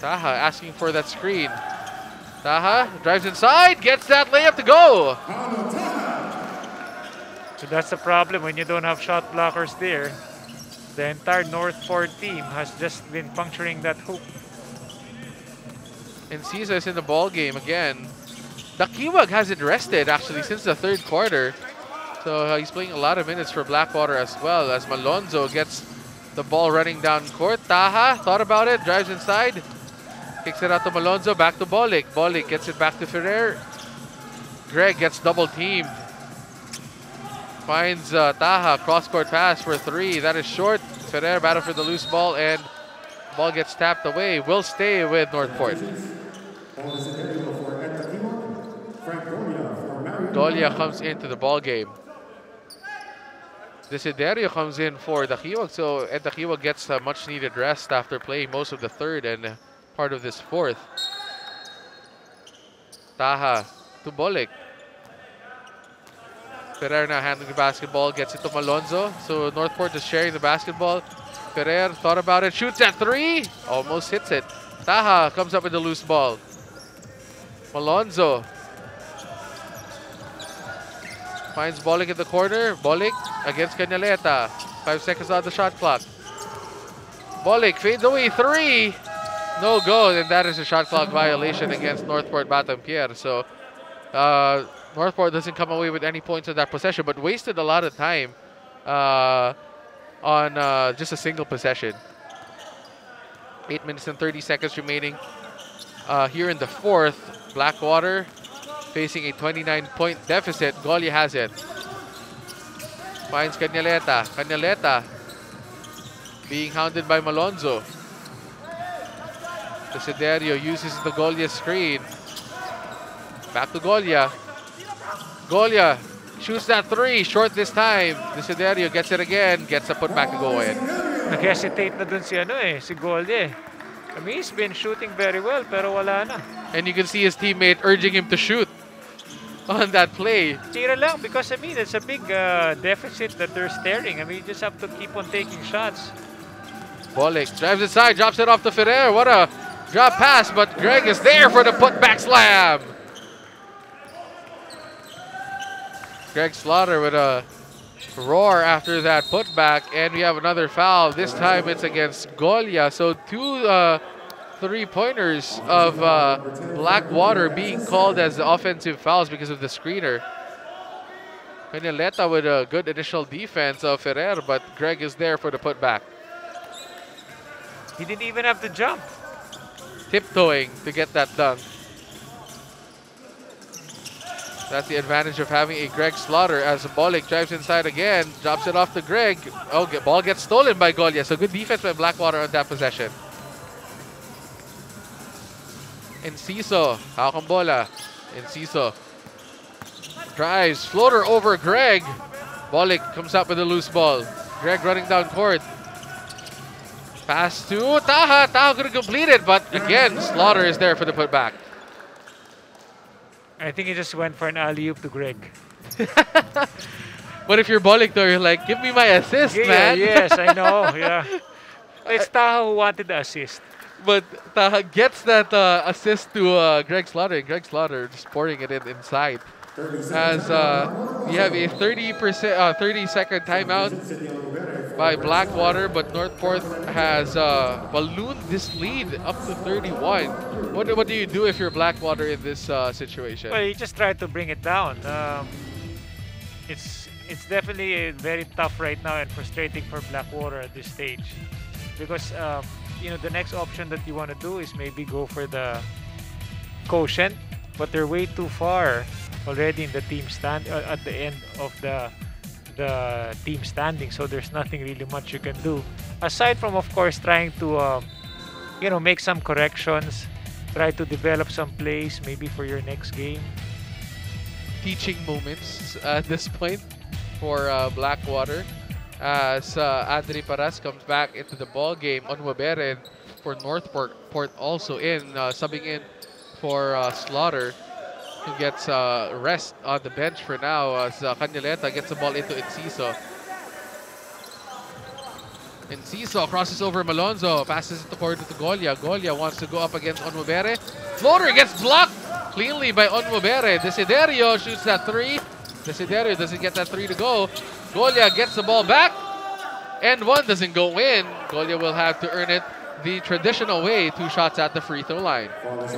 Taha asking for that screen. Taha drives inside, gets that layup to go. So that's the problem when you don't have shot blockers there. The entire Northport team has just been puncturing that hoop. Enciso is in the ball game again. Dakiwag hasn't rested actually since the third quarter. So he's playing a lot of minutes for Blackwater as well as Malonzo gets the ball running down court. Taha thought about it, drives inside. Kicks it out to Malonzo, back to Bolik. Bolik gets it back to Ferrer. Greg gets double teamed. Finds Taha, cross-court pass for three. That is short. Ferrer battle for the loose ball and ball gets tapped away. Will stay with Northport. Golia comes into the ball game. Desiderio comes in for Dakiwag, so Dakiwag gets a much needed rest after playing most of the third and part of this fourth. Taha to Bolik. Ferrer now handling the basketball, gets it to Malonzo. So Northport is sharing the basketball. Ferrer thought about it, shoots at three, almost hits it. Taha comes up with the loose ball. Malonzo finds Bolik in the corner. Bolik against Canaleta. 5 seconds on the shot clock. Bolik fades away, three. No go, and that is a shot clock violation against Northport Batang Pier. So Northport doesn't come away with any points in that possession, but wasted a lot of time on just a single possession. 8 minutes and 30 seconds remaining here in the fourth. Blackwater facing a 29-point deficit. Golia has it. Finds Canaleta. Canaleta being hounded by Malonzo. Desiderio uses the Golia screen. Back to Golia. Golia shoots that three. Short this time. Desiderio gets it again. Gets a putback to go in. Nag-hesitate na dun si si Golia. I mean, he's been shooting very well, pero wala na. And you can see his teammate urging him to shoot on that play. Tira lang, because I mean, it's a big deficit that they're staring. I mean, you just have to keep on taking shots. Bolik drives inside, drops it off to Ferrer. What a drop pass, but Greg is there for the putback slam. Greg Slaughter with a roar after that putback, and we have another foul. This time it's against Golia. So two three-pointers of Blackwater being called as the offensive fouls because of the screener. Canaleta with a good initial defense of Ferrer, but Greg is there for the putback. He didn't even have to jump. Tiptoeing to get that dunk. That's the advantage of having a Greg Slaughter as Bolik drives inside again, drops it off to Greg. Oh, ball gets stolen by Golia. So good defense by Blackwater on that possession. Enciso, hawak ang bola. Enciso drives, floater over Greg. Bolik comes up with a loose ball. Greg running down court. Pass to Taha. Taha couldn't complete it, but again, Slaughter is there for the putback. I think he just went for an alley-oop to Greg. But if you're Bolik though, you're like, give me my assist, man. Yes, I know. Yeah, it's Taha who wanted the assist. But Taha gets that assist to Greg Slaughter, and Greg Slaughter just pouring it inside. As we have a 30-second timeout by Blackwater, but Northport has ballooned this lead up to 31. What do you do if you're Blackwater in this situation? Well, you just try to bring it down. It's definitely very tough right now and frustrating for Blackwater at this stage, because you know, the next option that you want to do is maybe go for the quotient, but they're way too far already in the team stand at the end of the team standing, so there's nothing really much you can do aside from, of course, trying to you know, make some corrections, try to develop some plays maybe for your next game. Teaching moments at this point for Blackwater, as Adri Paras comes back into the ball game. Onwabere for Northport also in, subbing in for Slaughter, who gets rest on the bench for now, as Canaleta gets the ball into Enciso. Enciso crosses over Malonzo, passes it to corner to Golia. Golia wants to go up against Onwabere. Floater gets blocked cleanly by Onwabere. Desiderio shoots that three. Desiderio doesn't get that three to go. Golia gets the ball back, and one doesn't go in. Golia will have to earn it the traditional way, 2 shots at the free throw line. That's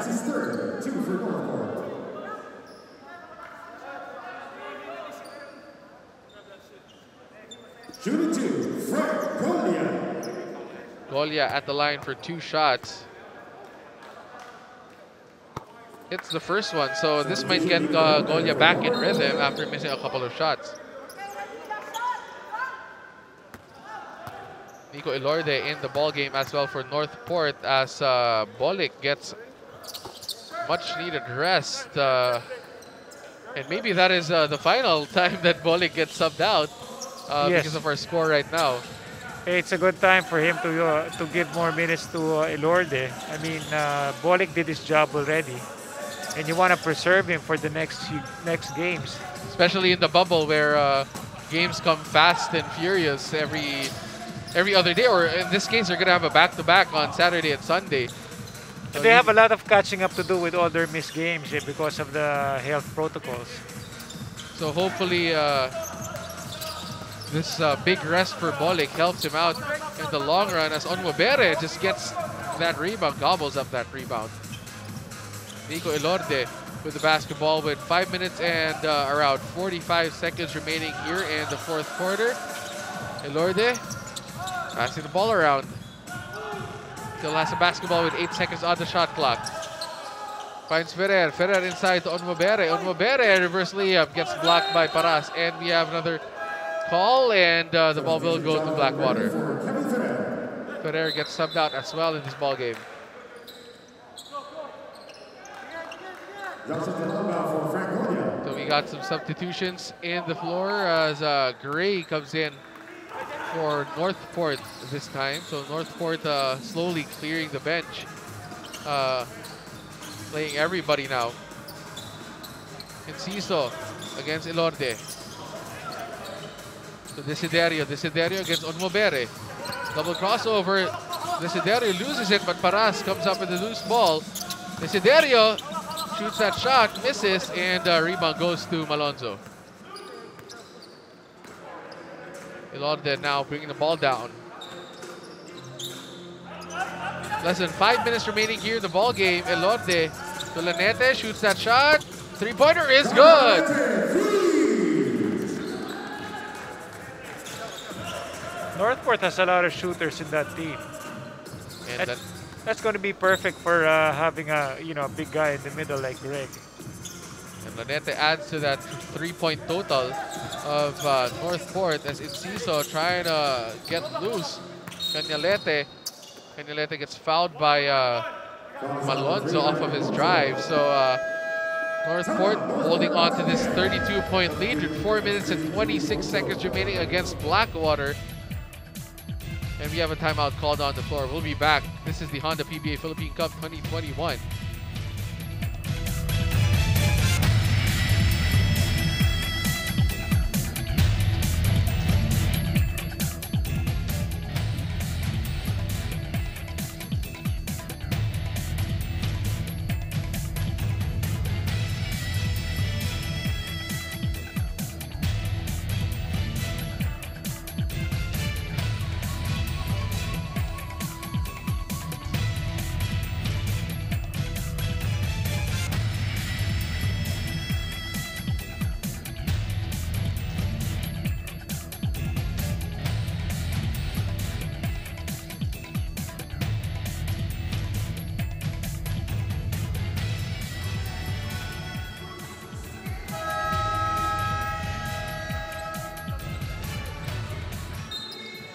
his third, 2 for Northport. Shooting 2, Frank Golia. Golia at the line for 2 shots. Hits the first one, so this might get Golia back in rhythm after missing a couple of shots. Nico Elorde in the ball game as well for Northport, as Bolik gets much needed rest. And maybe that is the final time that Bolik gets subbed out Yes. because of our score right now. It's a good time for him to give more minutes to Elorde. I mean, Bolik did his job already, and you want to preserve him for the next games. Especially in the bubble where games come fast and furious every other day, or in this case, they're gonna have a back-to-back on Saturday and Sunday. So They have a lot of catching up to do with all their missed games because of the health protocols. So hopefully this big rest for Bolik helps him out in the long run as Onwabere just gets that rebound, gobbles up that rebound. Nico Elorde with the basketball with 5 minutes and around 45 seconds remaining here in the fourth quarter. Elorde passing the ball around. Still has the basketball with 8 seconds on the shot clock. Finds Ferrer. Ferrer inside to Onwabere. Onwabere reverse layup gets blocked by Paras. And we have another call, and the ball will go to Blackwater. Ferrer gets subbed out as well in this ball game. So we got some substitutions in the floor as Gray comes in for Northport this time. So Northport slowly clearing the bench. Playing everybody now. Enciso against Elorde. So Desiderio against Onwabere. Double crossover. Desiderio loses it, but Paras comes up with a loose ball. Desiderio shoots that shot, misses, and rebound goes to Malonzo. Elorde now bringing the ball down. Less than 5 minutes remaining here in the ball game. Elorde to Lanete, shoots that shot. Three-pointer is good. Northport has a lot of shooters in that team. And That's going to be perfect for having a big guy in the middle like Greg. And Lanete adds to that 3-point total of Northport as Enciso trying to get loose. Cañalete gets fouled by Malonzo off of his drive. So Northport holding on to this 32-point lead with 4 minutes and 26 seconds remaining against Blackwater. And we have a timeout called on the floor. We'll be back. This is the Honda PBA Philippine Cup 2021.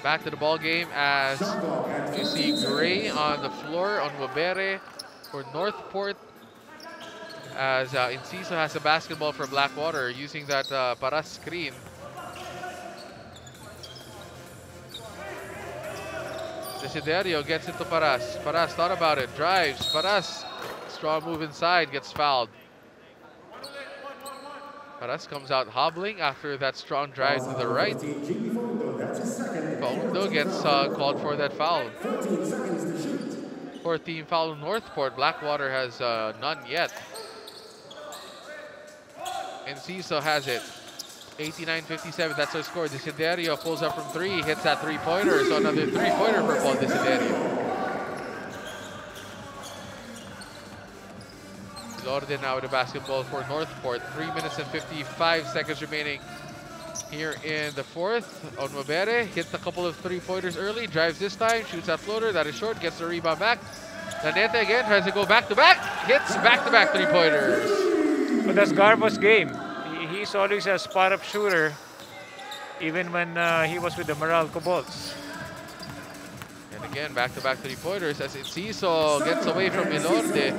Back to the ball game as you see Gray on the floor on Wabere for Northport. As Enciso has the basketball for Blackwater using that Paras screen. Desiderio gets it to Paras. Paras thought about it, drives. Paras, strong move inside, gets fouled. Paras comes out hobbling after that strong drive to the right. Paundo gets called for that foul. 14 foul in Northport. Blackwater has none yet. Enciso has it. 89-57, that's our score. Desiderio pulls up from three, hits that three-pointer. So another three-pointer for Paul Desiderio. Lorde now with the basketball for Northport. 3 minutes and 55 seconds remaining here in the fourth. Onwabere hit a couple of three-pointers early, drives this time, shoots that floater, that is short, gets the rebound back. Lanete again tries to go back-to-back, hits back-to-back three-pointers. But that's Garbo's game. He's always a spot-up shooter, even when he was with the Meralco Bolts. And again, back-to-back three-pointers as Enciso gets away from Elorde.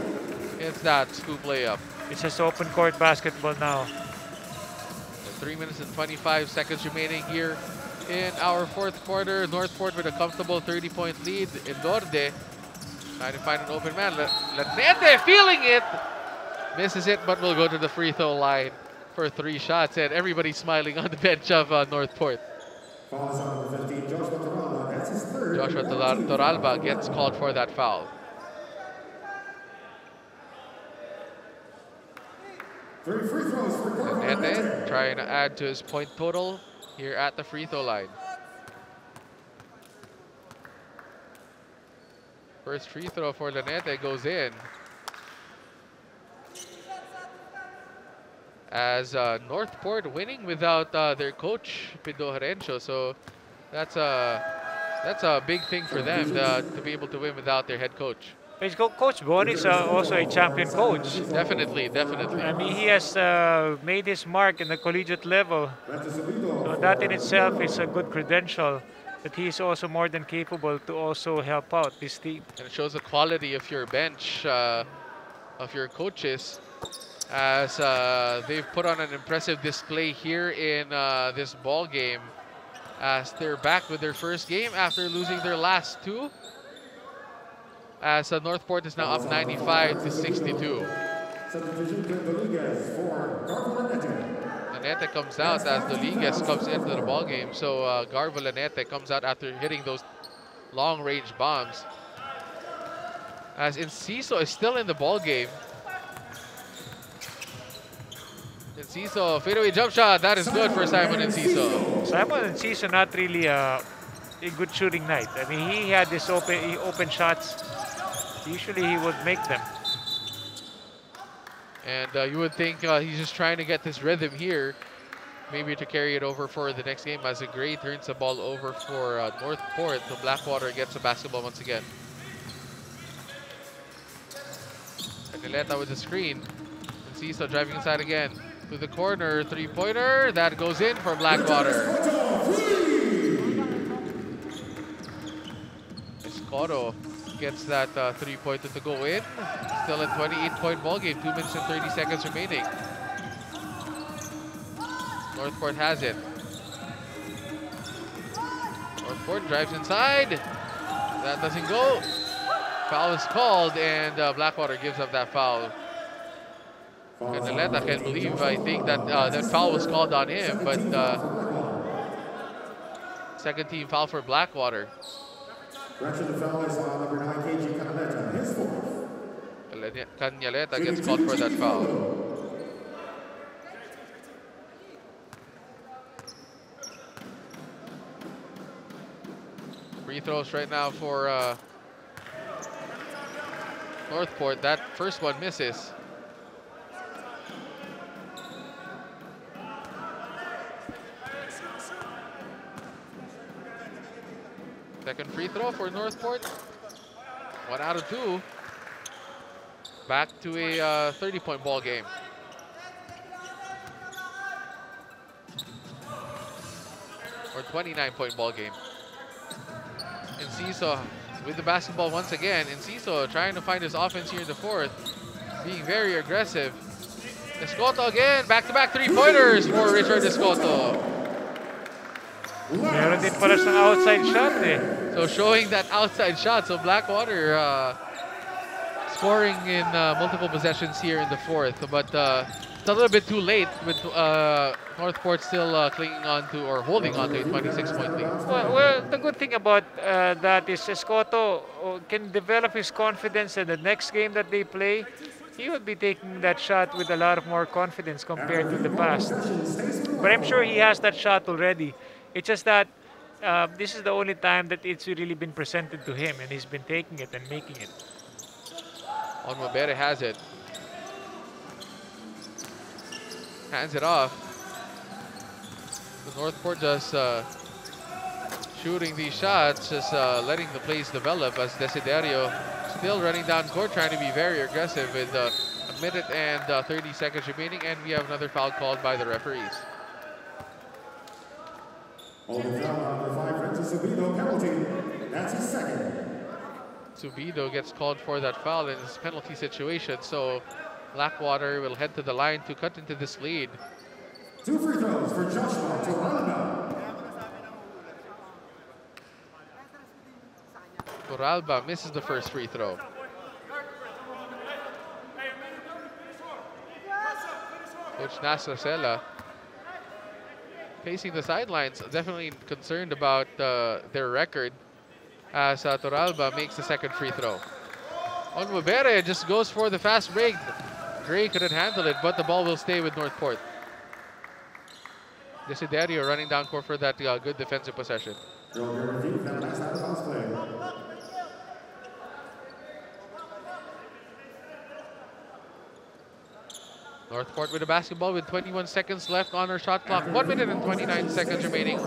It's that scoop layup. It's just open court basketball now. 3 minutes and 25 seconds remaining here in our fourth quarter. Northport with a comfortable 30-point lead. Indorde trying to find an open man. Lanete feeling it. Misses it, but will go to the free throw line for 3 shots. And everybody's smiling on the bench of Northport. Joshua Toralba gets called for that foul. Lanete trying to add to his point total here at the free throw line. First free throw for Lanete goes in. As Northport winning without their coach, Pido Herencio. So that's a big thing for them to be able to win without their head coach. Coach Bon is also a champion coach. Definitely, definitely. I mean, he has made his mark in the collegiate level. So that in itself is a good credential. But he is also more than capable to also help out this team. And it shows the quality of your bench, of your coaches, as they've put on an impressive display here in this ball game, as they're back with their first game after losing their last 2. As Northport is now up 95 to 62. Lanete comes out as Doliguez comes into the ball game. So Garvo Lanete comes out after hitting those long-range bombs. As Enciso is still in the ball game. Enciso, fadeaway jump shot. That is good for Simon Enciso. Simon Enciso not really a good shooting night. I mean, he had this open shots. Usually he would make them. And you would think he's just trying to get this rhythm here, maybe to carry it over for the next game, as Gray turns the ball over for Northport. So Blackwater gets the basketball once again. Canileta with the screen. Enciso driving inside again. To the corner, 3-pointer. That goes in for Blackwater. Escoto gets that 3-pointer to go in. Still a 28-point ball game. 2 minutes and 30 seconds remaining. Northport has it. Northport drives inside. That doesn't go. Foul is called, and Blackwater gives up that foul. Canileta can't believe, I think, that that foul was called on him, but second team foul for Blackwater. Canileta gets called for that foul. Free throws right now for Northport. That first one misses. Second free throw for Northport. 1 out of 2. Back to a 30-point ball game. Or 29-point ball game. Enciso with the basketball once again. Enciso trying to find his offense here in the fourth. Being very aggressive. Escoto again. Back-to-back 3-pointers for Richard Escoto. Meron din pala siyang outside shot eh. So showing that outside shot. So Blackwater scoring in multiple possessions here in the fourth. But it's a little bit too late with Northport still clinging on to or holding on to a 26-point lead. Well, the good thing about that is Escoto can develop his confidence in the next game that they play. He would be taking that shot with a lot of more confidence compared to the past. But I'm sure he has that shot already. It's just that this is the only time that it's really been presented to him, and he's been taking it and making it. Onwabere has it. Hands it off. The Northport just shooting these shots, just letting the plays develop, as Desiderio still running down court, trying to be very aggressive with a minute and 30 seconds remaining, and we have another foul called by the referees. Only foul number 5, Francis Sabino, penalty. That's his second. Subido gets called for that foul in this penalty situation, so Blackwater will head to the line to cut into this lead. 2 free throws for Joshua Turalba. Turalba misses the first free throw. Coach Nasracela facing the sidelines, definitely concerned about their record as Turalba makes the second free throw. Onwabere just goes for the fast break. Gray couldn't handle it, but the ball will stay with Northport. Desiderio running down court for that good defensive possession. Northport with the basketball with 21 seconds left on our shot clock. 1 minute and 29 seconds remaining.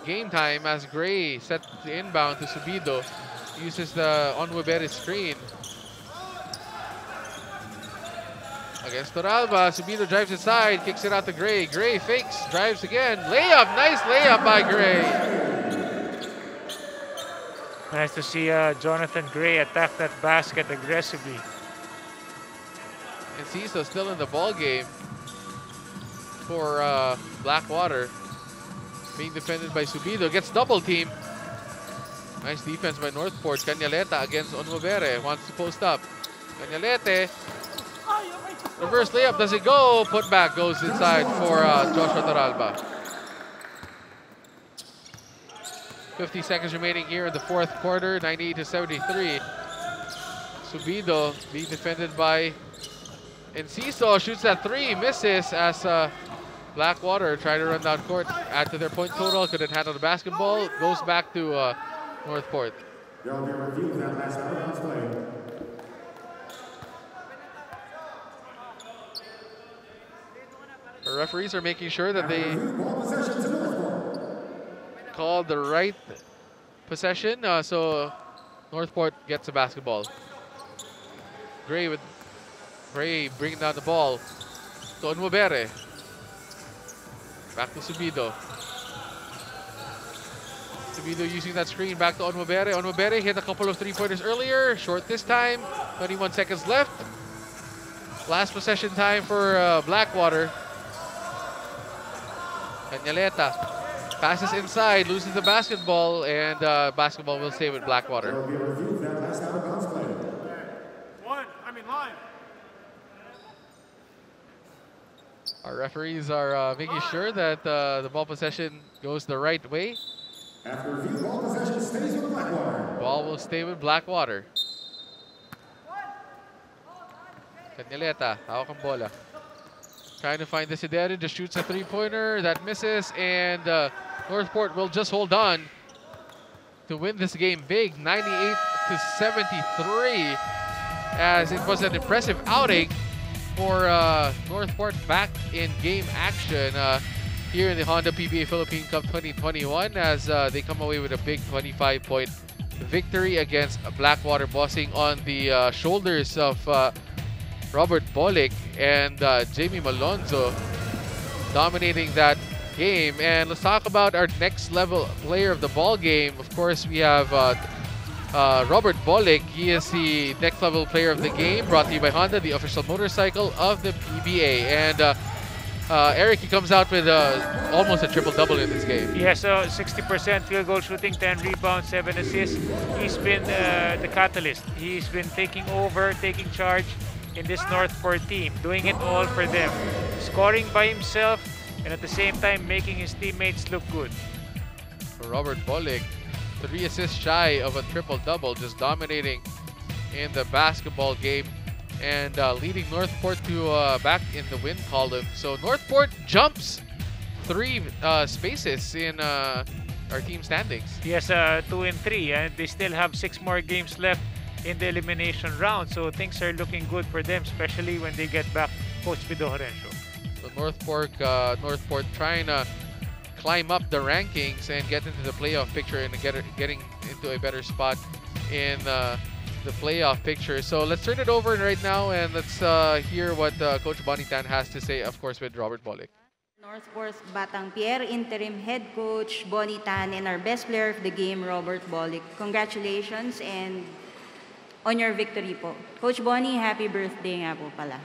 Game time as Gray sets the inbound to Subido. Uses the Onwabere screen. Against Turalba, Subido drives inside, kicks it out to Gray. Gray fakes, drives again. Layup, nice layup by Gray. Nice to see Jonathan Gray attack that basket aggressively. And Ciso still in the ball game for Blackwater. Being defended by Subido, gets double team. Nice defense by Northport. Cañaleta against Onwabere, wants to post up. Cañalete, reverse layup, does it go? Put back goes inside for Joshua Turalba. 50 seconds remaining here in the fourth quarter, 98-73. Subido being defended by Enciso, shoots that three, misses as Blackwater trying to run down court, add to their point total, couldn't handle the basketball, goes back to Northport. The referees are making sure that they call the right possession, so Northport gets the basketball. Gray bringing down the ball to Onwabere. Back to Subido. Subido using that screen back to Onwabere. Onwabere hit a couple of three-pointers earlier, short this time. 21 seconds left. Last possession time for Blackwater. Cañaleta passes inside, loses the basketball, and basketball will stay with Blackwater. Our referees are making sure that the ball possession goes the right way. After review, ball possession stays with Blackwater. Ball will stay with Blackwater. Cañaleta, hawak ang bola. Trying to find Desiderio, just shoots a three-pointer, that misses, and Northport will just hold on to win this game big, 98-73, as it was an impressive outing for Northport back in game action here in the Honda PBA Philippine Cup 2021 as they come away with a big 25-point victory against Blackwater, bossing on the shoulders of Robert Bolick and Jamie Malonzo, dominating that game. And let's talk about our next level player of the ball game. Of course, we have Robert Bolick. He is the next level player of the game, brought to you by Honda, the official motorcycle of the PBA. And Eric, he comes out with almost a triple-double in this game. Yeah, so 60% field goal shooting, 10 rebounds, 7 assists. He's been the catalyst. He's been taking over, taking charge in this Northport team, doing it all for them. Scoring by himself and at the same time making his teammates look good. Robert Bolick, 3 assists shy of a triple-double, just dominating in the basketball game and leading Northport to back in the win column. So Northport jumps 3 spaces in our team standings. Yes, 2 and 3, and they still have 6 more games left in the elimination round. So things are looking good for them, especially when they get back Coach Pido Horencio. So Northport trying to climb up the rankings and get into the playoff picture and getting into a better spot in the playoff picture. So let's turn it over right now and let's hear what Coach Bonnie Tan has to say, of course, with Robert Bolick. Northport Batang Pier, interim head coach Bonnie Tan, and our best player of the game, Robert Bolick. Congratulations and on your victory po. Coach Bonnie, happy birthday nga po pala.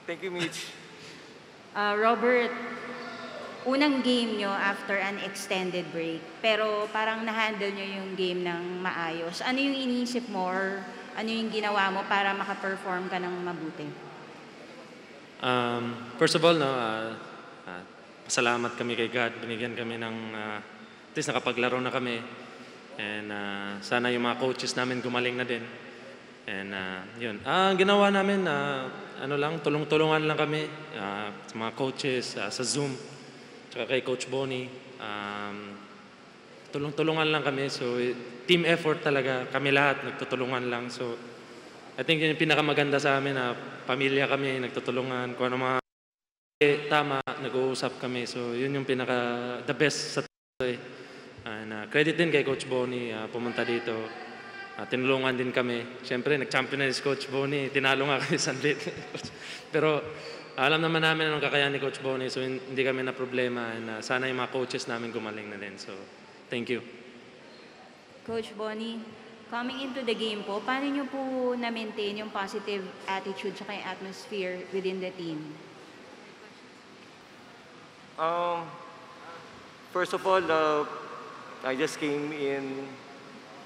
Thank you, Mitch. Robert, unang game nyo after an extended break, pero parang na-handle nyo yung game ng maayos. Ano yung iniisip mo or ano yung ginawa mo para maka-perform ka ng mabuti? First of all, pasalamat kami kay God. Binigyan kami ng, at least nakapaglaro na kami. And sana yung mga coaches namin gumaling na din. And yun. Ang ginawa namin, tulong-tulungan lang kami sa mga coaches, sa Zoom, tsaka kay Coach Bonnie. Tulong-tulungan lang kami. So, team effort talaga. Kami lahat, nagtutulungan lang. So, I think yun yung pinakamaganda sa amin na pamilya kami, nagtutulungan. Kung ano mga tama, nag-uusap kami. So, yun yung the best sa tayo. And credit din kay Coach Bonnie, pumunta dito. Tinulungan din kami. Siyempre, nag-champion na si Coach Bonnie. Tinalo nga kami Sunday. Pero alam naman namin anong kakayahan ni Coach Bonnie. So, hindi kami na problema. And sana yung mga coaches namin gumaling na din. So, thank you. Coach Bonnie, coming into the game po, paano nyo po na-maintain yung positive attitude sa yung atmosphere within the team? First of all, I just came in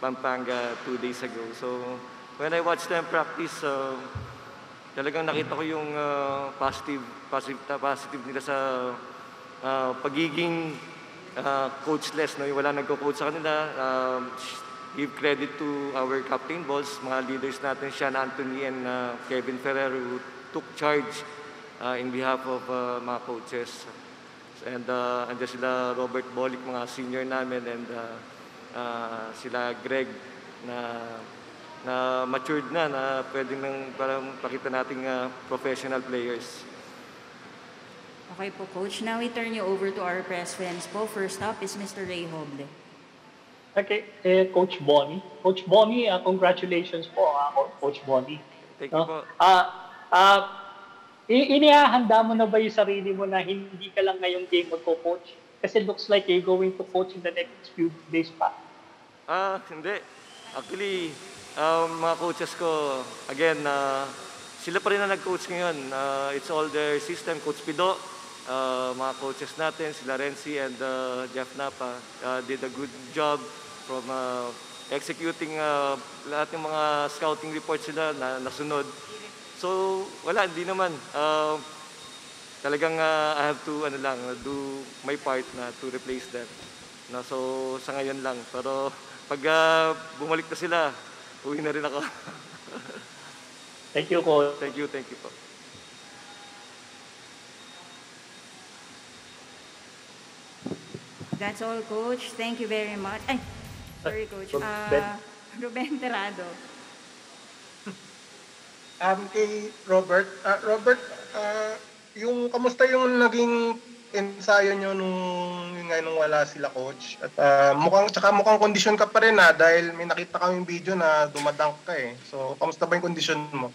Pampanga 2 days ago. So when I watched them practice, talagang nakita ko yung positive nila sa pagiging coachless. No? Wala nagko-coach sa kanila. Give credit to our captain balls, mga leaders natin, Sean Anthony and Kevin Ferrer, who took charge in behalf of mga coaches. And andyan sila Robert Bolick, mga senior namin, and sila Greg na matured na pwedeng nang parang pakita nating professional players. Okay po, Coach. Now we turn you over to our press friends po. First up is Mr. Ray Hoble. Okay, Coach Bonnie. Coach Bonnie, congratulations po, Coach Bonnie. Thank you po. Inihahanda mo na ba yung sarili mo na hindi ka lang ngayong game magko-coach? Kasi looks like you're going to coach in the next few days pa. Hindi. Actually, mga coaches ko, again, sila pa rin na nag-coach ngayon. It's all their system. Coach Pido, mga coaches natin, sila Renzi and Jeff Napa, did a good job from executing lahat ng mga scouting reports sila na nasunod. So, wala, hindi naman. Talagang I have to do my part na to replace them. No, so, sa ngayon lang. Pero pag bumalik na sila, uwi na rin ako. Thank you, Coach. Thank you po. That's all, Coach. Thank you very much. Ay, sorry, Coach. Ruben Terrado. Kay Robert. Robert, yung kamusta yung naging ensayo nyo nung wala sila coach? At mukhang kondisyon ka pa rin dahil may nakita kaming video na dumadunk ka eh. So, kamusta ba yung kondisyon mo?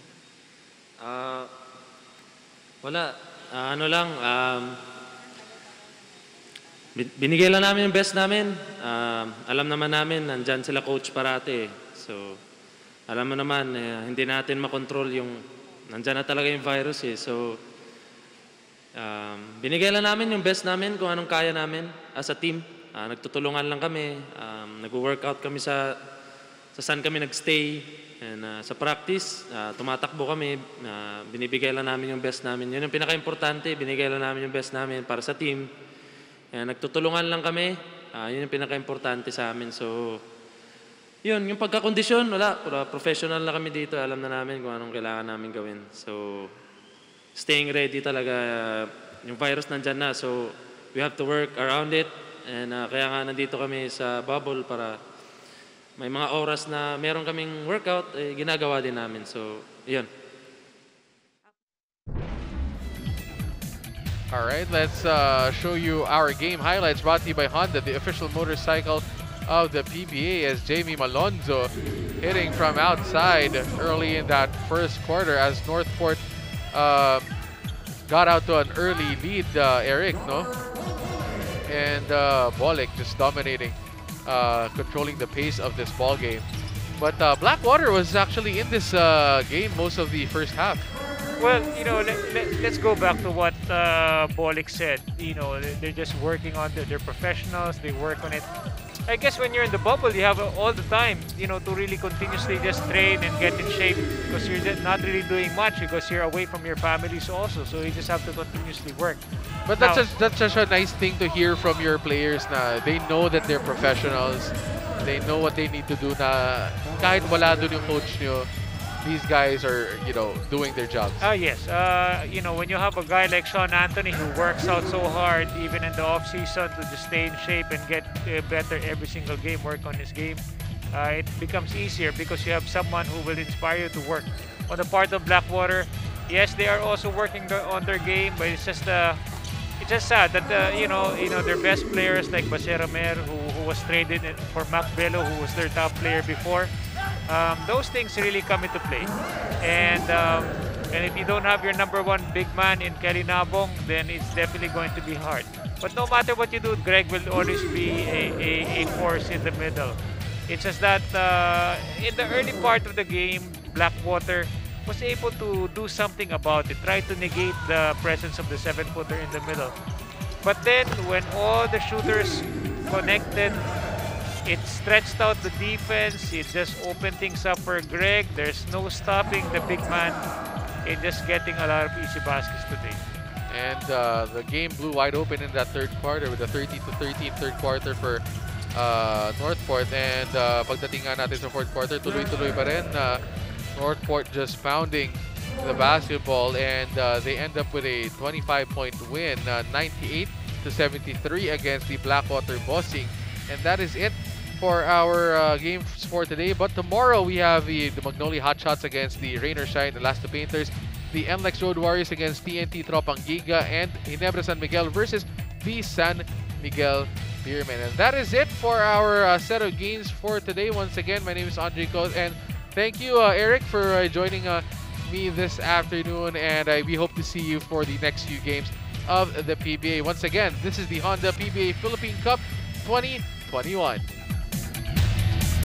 Wala. Binigay lang namin yung best namin. Alam naman namin, nandyan sila coach parati. So, alam mo naman, hindi natin makontrol yung, nandyan na talaga yung virus eh. So, binigay lang namin yung best namin kung anong kaya namin as a team. Nagtutulungan lang kami. Nag-workout kami sa saan kami nagstay. And sa practice, tumatakbo kami. Binibigay lang namin yung best namin. Yun yung pinaka-importante. Binigay lang namin yung best namin para sa team. Nagtutulungan lang kami. Yun yung pinaka-importante sa amin. So, yun, yung pagkakondisyon, wala. Professional na kami dito. Alam na namin kung anong kailangan namin gawin. So, staying ready talaga. Yung virus nandyan na. So, we have to work around it. And kaya nga nandito kami sa bubble para may mga oras na meron kaming workout, ginagawa din namin. So, yun. All right, let's show you our game highlights brought to you by Honda, the official motorcycle of the PBA, as Jamie Malonzo hitting from outside early in that first quarter as Northport got out to an early lead, Eric, no? And Bolick just dominating, controlling the pace of this ball game. But Blackwater was actually in this game most of the first half. Well, let's go back to what Bolick said. They're just working on they're professionals. They work on it. I guess when you're in the bubble, you have all the time, to really continuously just train and get in shape, because you're not really doing much because you're away from your families also. So you just have to continuously work. But that's such a nice thing to hear from your players na they know that they're professionals. They know what they need to do na kahit wala dun yung coach nyo, these guys are, doing their jobs. Yes. When you have a guy like Sean Anthony who works out so hard even in the off-season to just stay in shape and get better every single game, work on his game, it becomes easier because you have someone who will inspire you to work. On the part of Blackwater, yes, they are also working on their game, but it's just sad that their best players like Basera Mer, who was traded for Mac Bello, who was their top player before. Those things really come into play, and if you don't have your #1 big man in Kelly Nabong, then it's definitely going to be hard. But no matter what you do, Greg will always be a force in the middle. It's just that in the early part of the game, Blackwater was able to do something about it, try to negate the presence of the 7-footer in the middle. But then when all the shooters connected, it stretched out the defense. It just opened things up for Greg. There's no stopping the big man in just getting a lot of easy baskets today. And the game blew wide open in that third quarter with a 30-13 third quarter for Northport. And pagdating nga natin sa fourth quarter, tuloy-tuloy pa rin. Northport just pounding the basketball, and they end up with a 25-point win, 98-73 against the Blackwater Bossing. And that is it for our games for today. But tomorrow we have the Magnolia Hotshots against the Rain or Shine, the Last Painters, the MLEX Road Warriors against TNT Tropang Giga, and Ginebra San Miguel versus the San Miguel Beermen. And that is it for our set of games for today. Once again, my name is Andre Cos, and thank you, Eric, for joining me this afternoon, and we hope to see you for the next few games of the PBA. Once again, this is the Honda PBA Philippine Cup 2021.